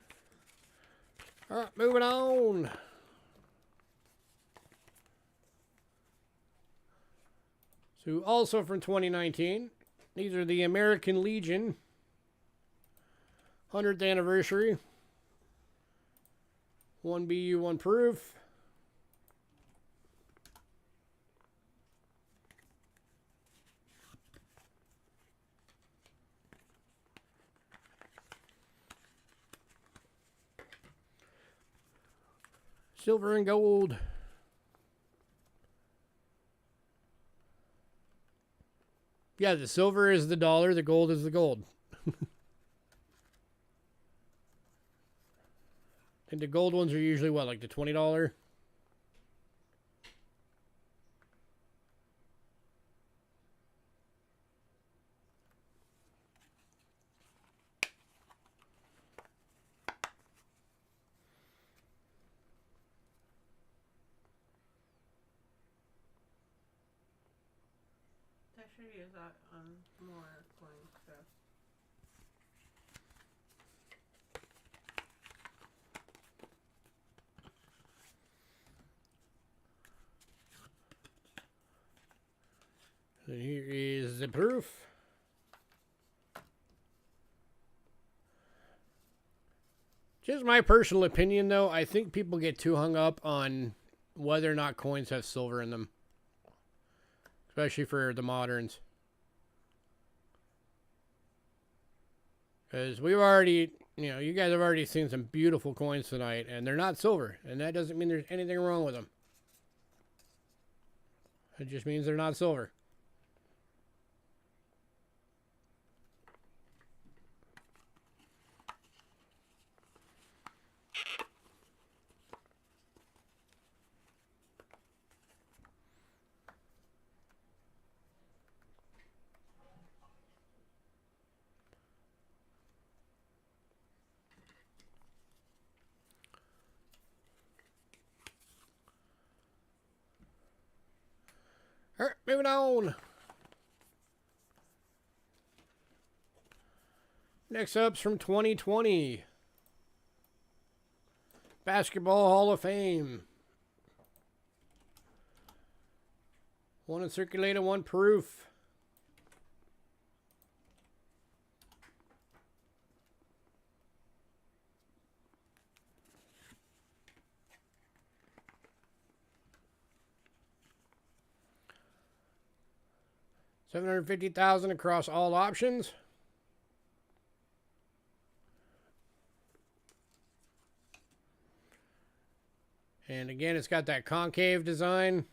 Alright, moving on. So also from 2019, these are the American Legion 100th anniversary. 1 BU, 1 proof. Silver and gold. Yeah, the silver is the dollar, the gold is the gold. And the gold ones are usually what, like the $20? I should use that on more coins stuff. And here is the proof. Just my personal opinion, though, I think people get too hung up on whether or not coins have silver in them. Especially for the moderns. Because we've already, you guys have already seen some beautiful coins tonight, and they're not silver. And that doesn't mean there's anything wrong with them. It just means they're not silver. All right, moving on. Next up's from 2020. Basketball Hall of Fame. One uncirculated, one proof. $750,000 across all options. And again, it's got that concave design.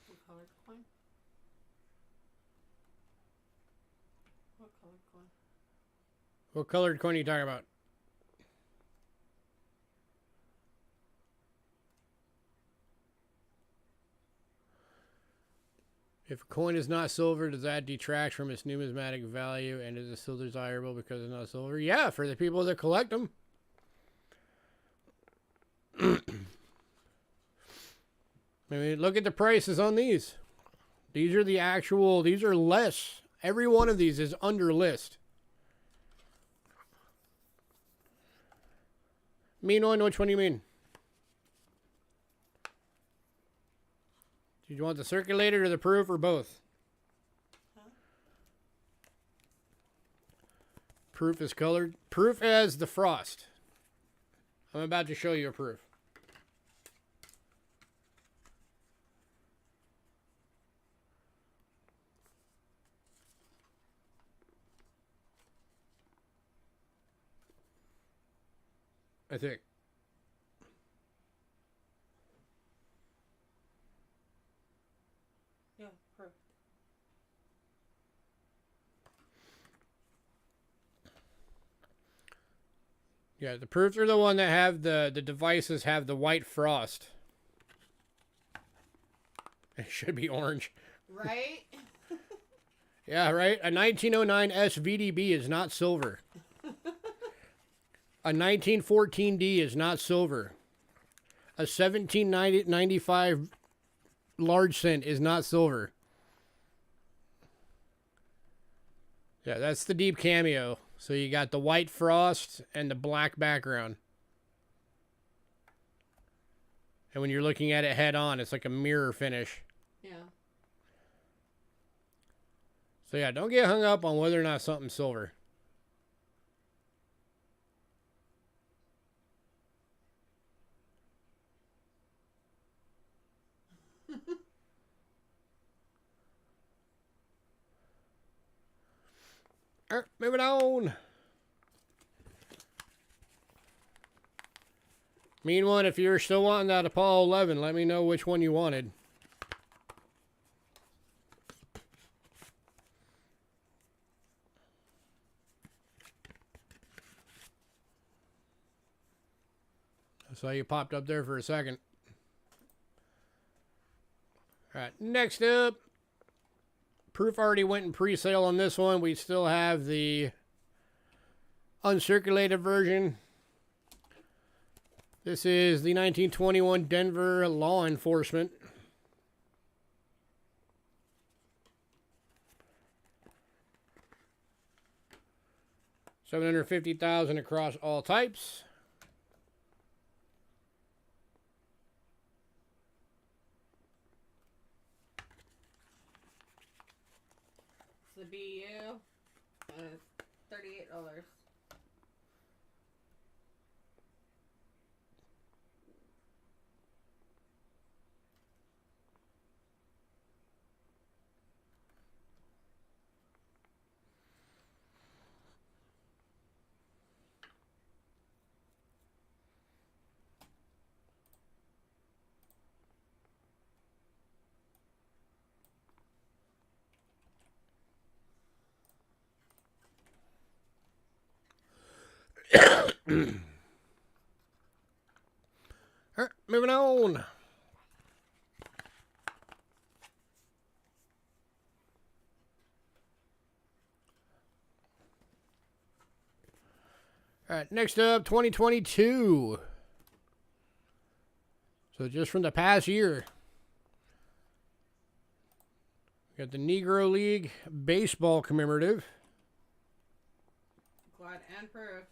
What colored coin? What colored coin? What colored coin are you talking about? If a coin is not silver, does that detract from its numismatic value, and is it still desirable because it's not silver? Yeah, for the people that collect them. I mean, look at the prices on these. These are the actual, these are less. Every one of these is under list. Mean one, which one do you mean? Did you want the circulated or the proof or both? Huh? Proof is colored. Proof has the frost. I'm about to show you a proof. I think. Yeah, proof. Yeah, the proofs are the one that have the devices have the white frost. It should be orange. Right? Yeah, right? A 1909 SVDB is not silver. A 1914D is not silver. A 1795 large cent is not silver. Yeah, that's the deep cameo. So you got the white frost and the black background. And when you're looking at it head on, it's like a mirror finish. Yeah. So yeah, don't get hung up on whether or not something's silver. All right, moving on. Mean one, if you're still wanting that Apollo 11, let me know which one you wanted. I saw you popped up there for a second. All right, next up. Proof already went in pre-sale on this one. We still have the uncirculated version. This is the 1921 Denver Law Enforcement. $750,000 across all types. It's the BU. $38. All right, moving on. All right, next up, 2022. So just from the past year. We got the Negro League Baseball Commemorative. Glad and proof.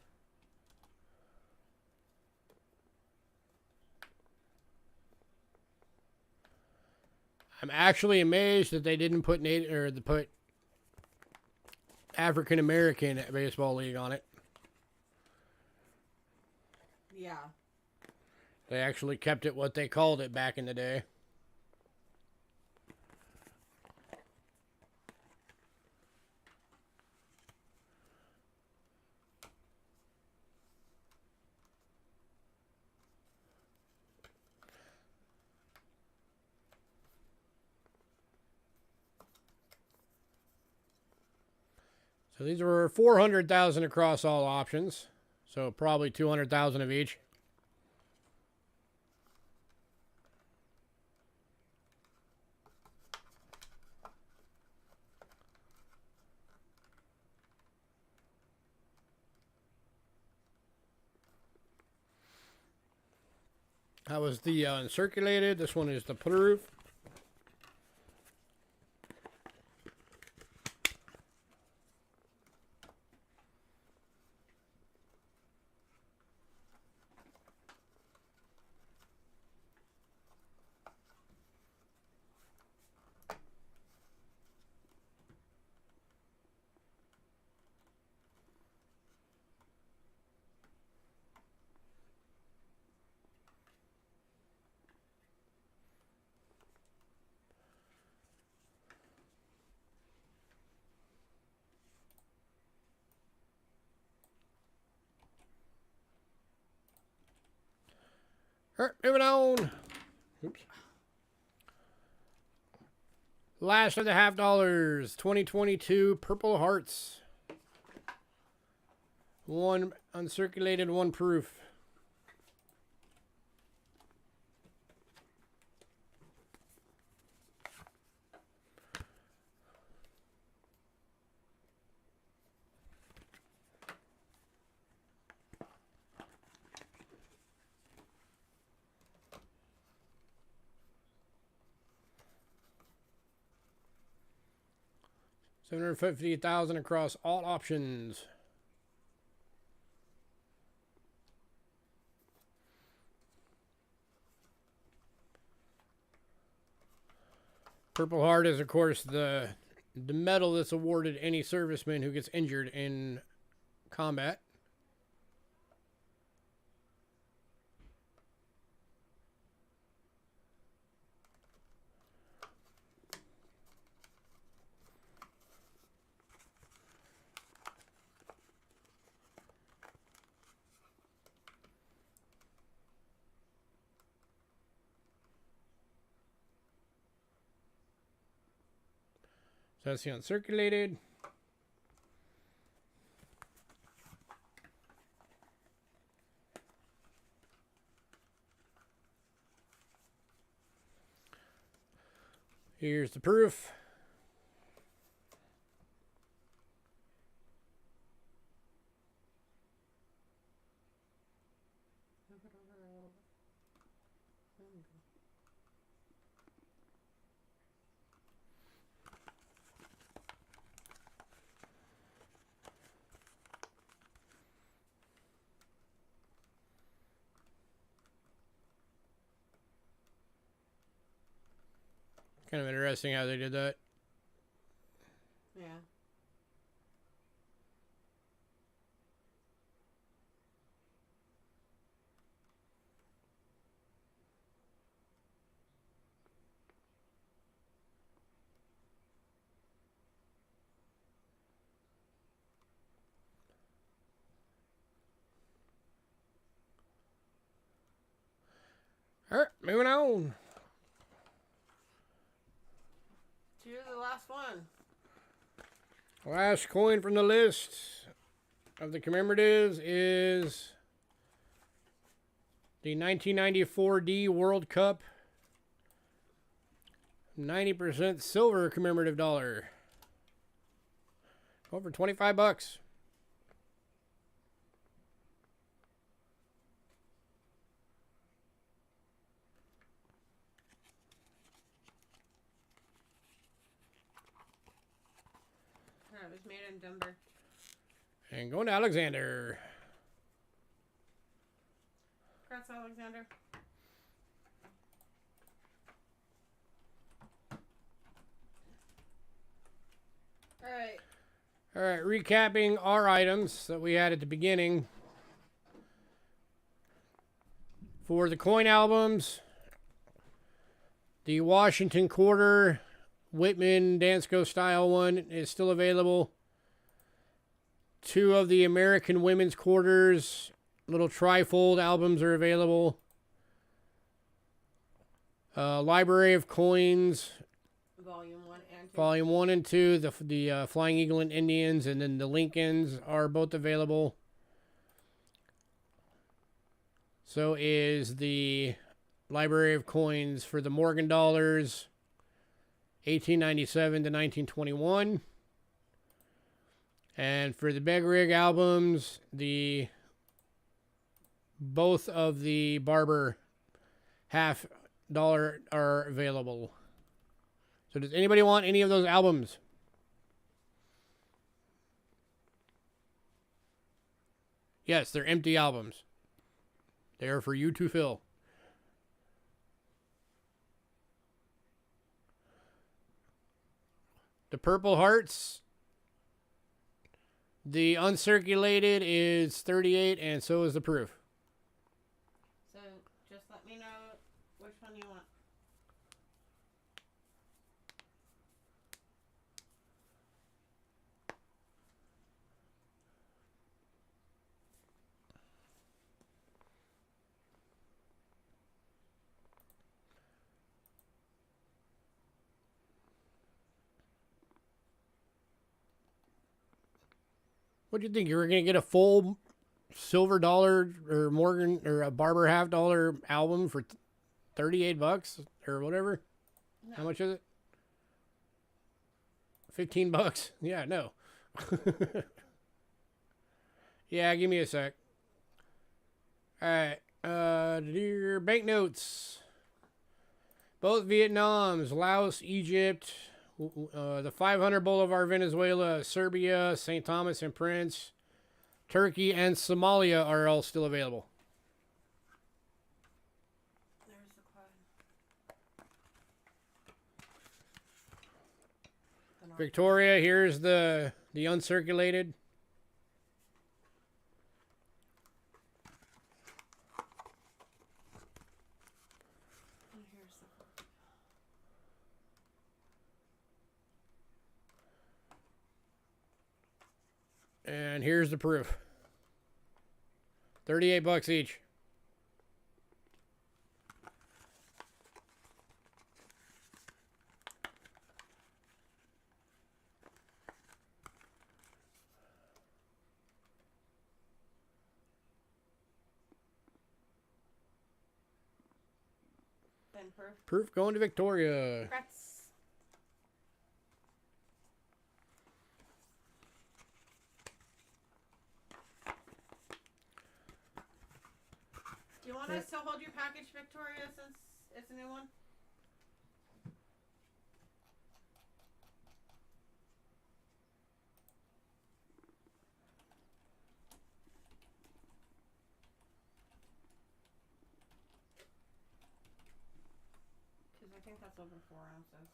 I'm actually amazed that they didn't put African American Baseball League on it. Yeah. They actually kept it what they called it back in the day. So these were 400,000 across all options. So probably 200,000 of each. That was the uncirculated. This one is the proof. All right, moving on. Oops. Last of the half dollars, 2022 Purple Hearts. One uncirculated, one proof. $750,000 across all options. Purple Heart is, of course, the medal that's awarded any serviceman who gets injured in combat. So that's the uncirculated. Here's the proof. Kind of interesting how they did that. Yeah. All right, moving on. To the last one. Last coin from the list of the commemoratives is The 1994 D World Cup 90% silver commemorative dollar. Over 25 bucks. It was made in Denver. And going to Alexander. Congrats, Alexander. All right, recapping our items that we had at the beginning. For the coin albums, the Washington Quarter Whitman Dansko style one is still available. 2 of the American Women's Quarters little trifold albums are available. Library of Coins, Volume 1 and 2, the Flying Eagle and Indians, and then the Lincolns are both available. So is the Library of Coins for the Morgan dollars, 1897 to 1921. And for the Beg Rig albums, both of the Barber $50 are available. So does anybody want any of those albums? Yes, they're empty albums. They are for you to fill. The Purple Hearts, the uncirculated is 38, and so is the proof. So just let me know which one you want. What do you think? You were going to get a full silver dollar or Morgan or a Barber $50 album for 38 bucks or whatever? No. How much is it? 15 bucks? Yeah, no. Yeah, give me a sec. All right. Your banknotes. Both Vietnams, Laos, Egypt, the 500 Bolivar, Venezuela, Serbia, St. Thomas and Prince, Turkey, and Somalia are all still available. There's the card. Victoria, here's the uncirculated. And here's the proof. 38 bucks each. Then proof. Proof going to Victoria. Congrats. Do you want us to hold your package, Victoria, since it's a new one? Because I think that's over 4 ounces.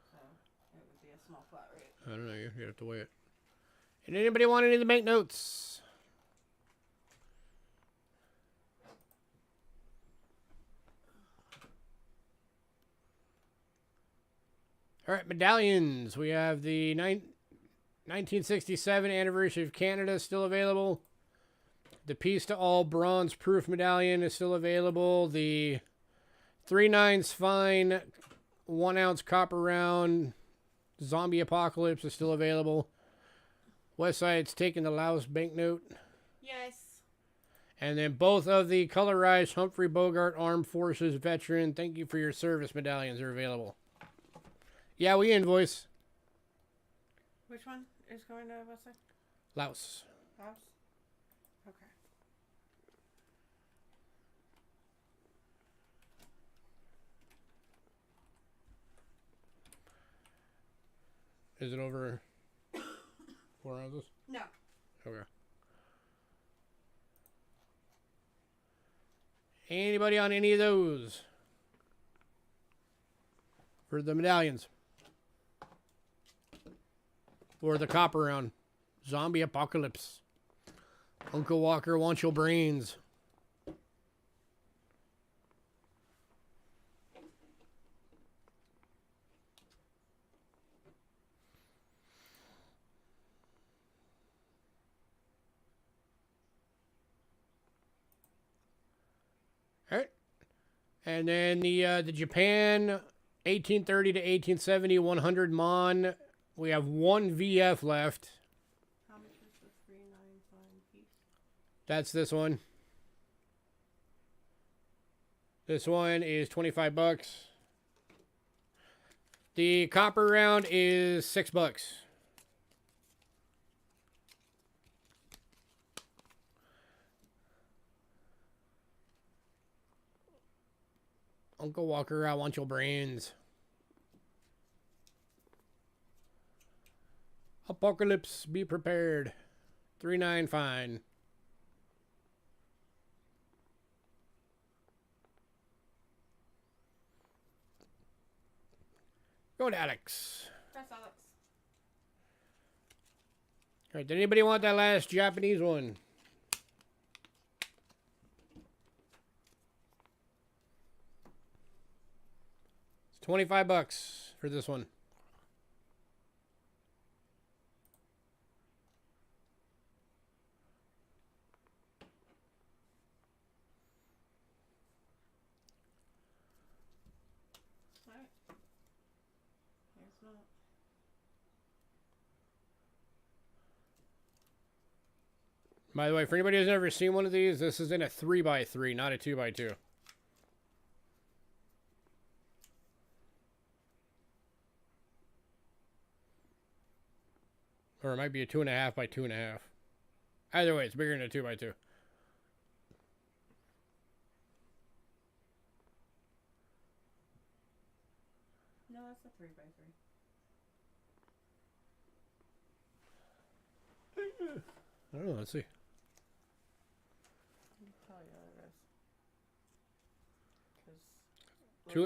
So it would be a small flat rate. I don't know. You have to weigh it. And anybody want any of the banknotes? All right, medallions. We have the 1967 anniversary of Canada still available. The Peace to All bronze proof medallion is still available. The 3/9 fine 1 ounce copper round zombie apocalypse is still available. Westside's taking the Laos banknote. Yes. And then both of the colorized Humphrey Bogart Armed Forces Veteran, thank you for your service medallions are available. Yeah, we invoice. Which one is going to what's that? Laos. House? Okay. Is it over 4 ounces? No. Okay. Anybody on any of those? For the medallions. Or the copper round. Zombie apocalypse. Uncle Walker wants your brains. All right. And then the Japan 1830 to 1870 100 Mon. We have one VF left. How much is the 395 piece? That's this one. This one is $25. The copper round is $6. Uncle Walker, I want your brains. Apocalypse, be prepared. 3.9 fine. Go to Alex. Press Alex. All right, did anybody want that last Japanese one? It's $25 for this one. By the way, for anybody who's never seen one of these, this is in a 3x3, not a 2x2. Or it might be a 2.5 by 2.5. Either way, it's bigger than a 2x2. No, that's a 3x3. I don't know, let's see.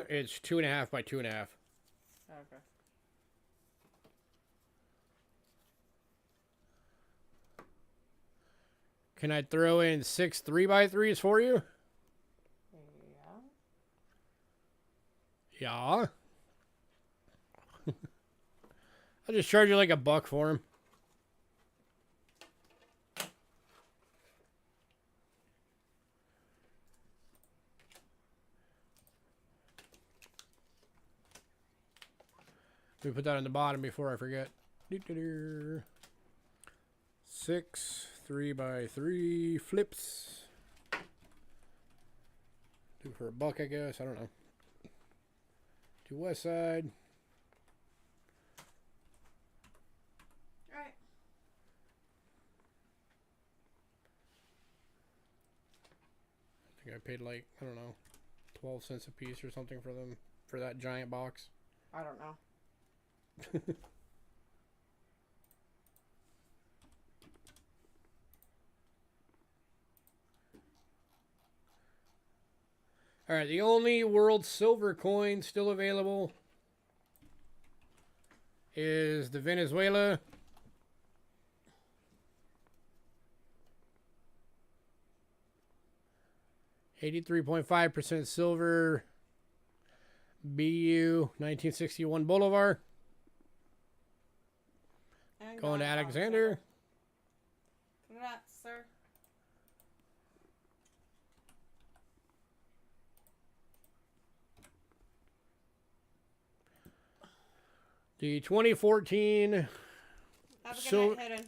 It's 2.5 by 2.5. Okay. Can I throw in 6 3x3s for you? Yeah. I'll just charge you like $1 for them. Let me put that on the bottom before I forget. 6 3x3 flips. Do for $1, I guess. I don't know. To west side. All right. I think I paid like, I don't know, 12 cents a piece or something for them, for that giant box. I don't know. All right, the only world silver coin still available is the Venezuela. .5% silver. BU 1961 Bolivar. Going to Alexander. Congrats, sir. The 2014 Have a good night, Hidden.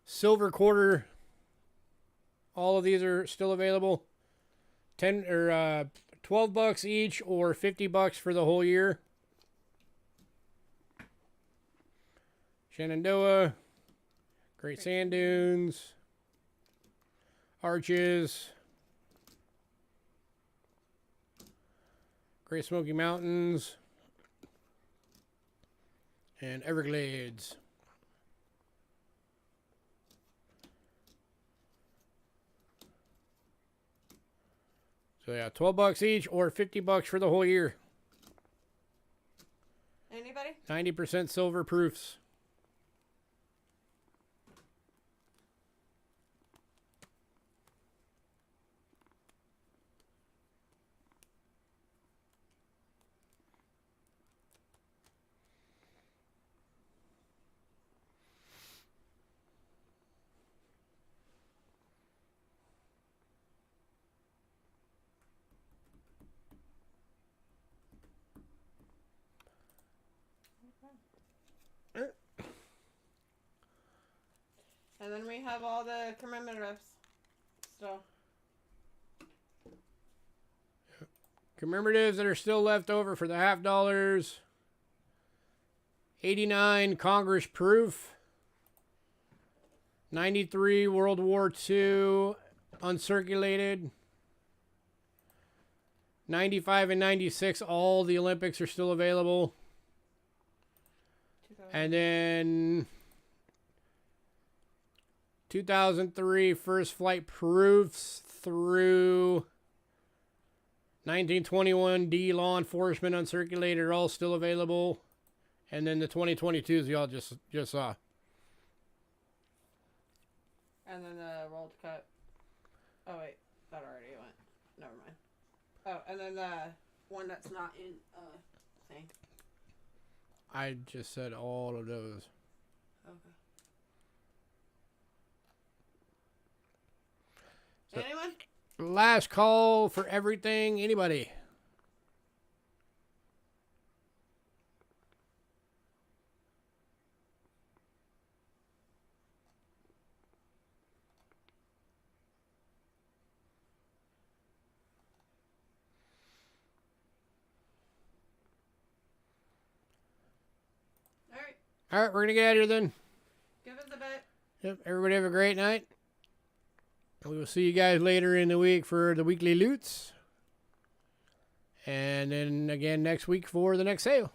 silver quarter All of these are still available. 10 or $12 each, or $50 for the whole year. Shenandoah, Great Sand Dunes, Arches, Great Smoky Mountains, and Everglades. So yeah, $12 each or $50 for the whole year. Anybody? 90% silver proofs. And then we have all the commemoratives still. Commemoratives that are still left over for the $50. 89 Congress proof. 93 World War II uncirculated. 95 and 96, all the Olympics are still available. And then 2003 first flight proofs through 1921 D law enforcement uncirculated are all still available. And then the 2022s y'all just saw. And then the World Cup. Oh wait, that already went. Never mind. Oh, and then the one that's not in thing. I just said all of those. Okay. So, anyone? Last call for everything. Anybody? All right, we're going to get out of here then. Give us a bit. Yep, everybody have a great night. We will see you guys later in the week for the weekly loots. And then again next week for the next sale.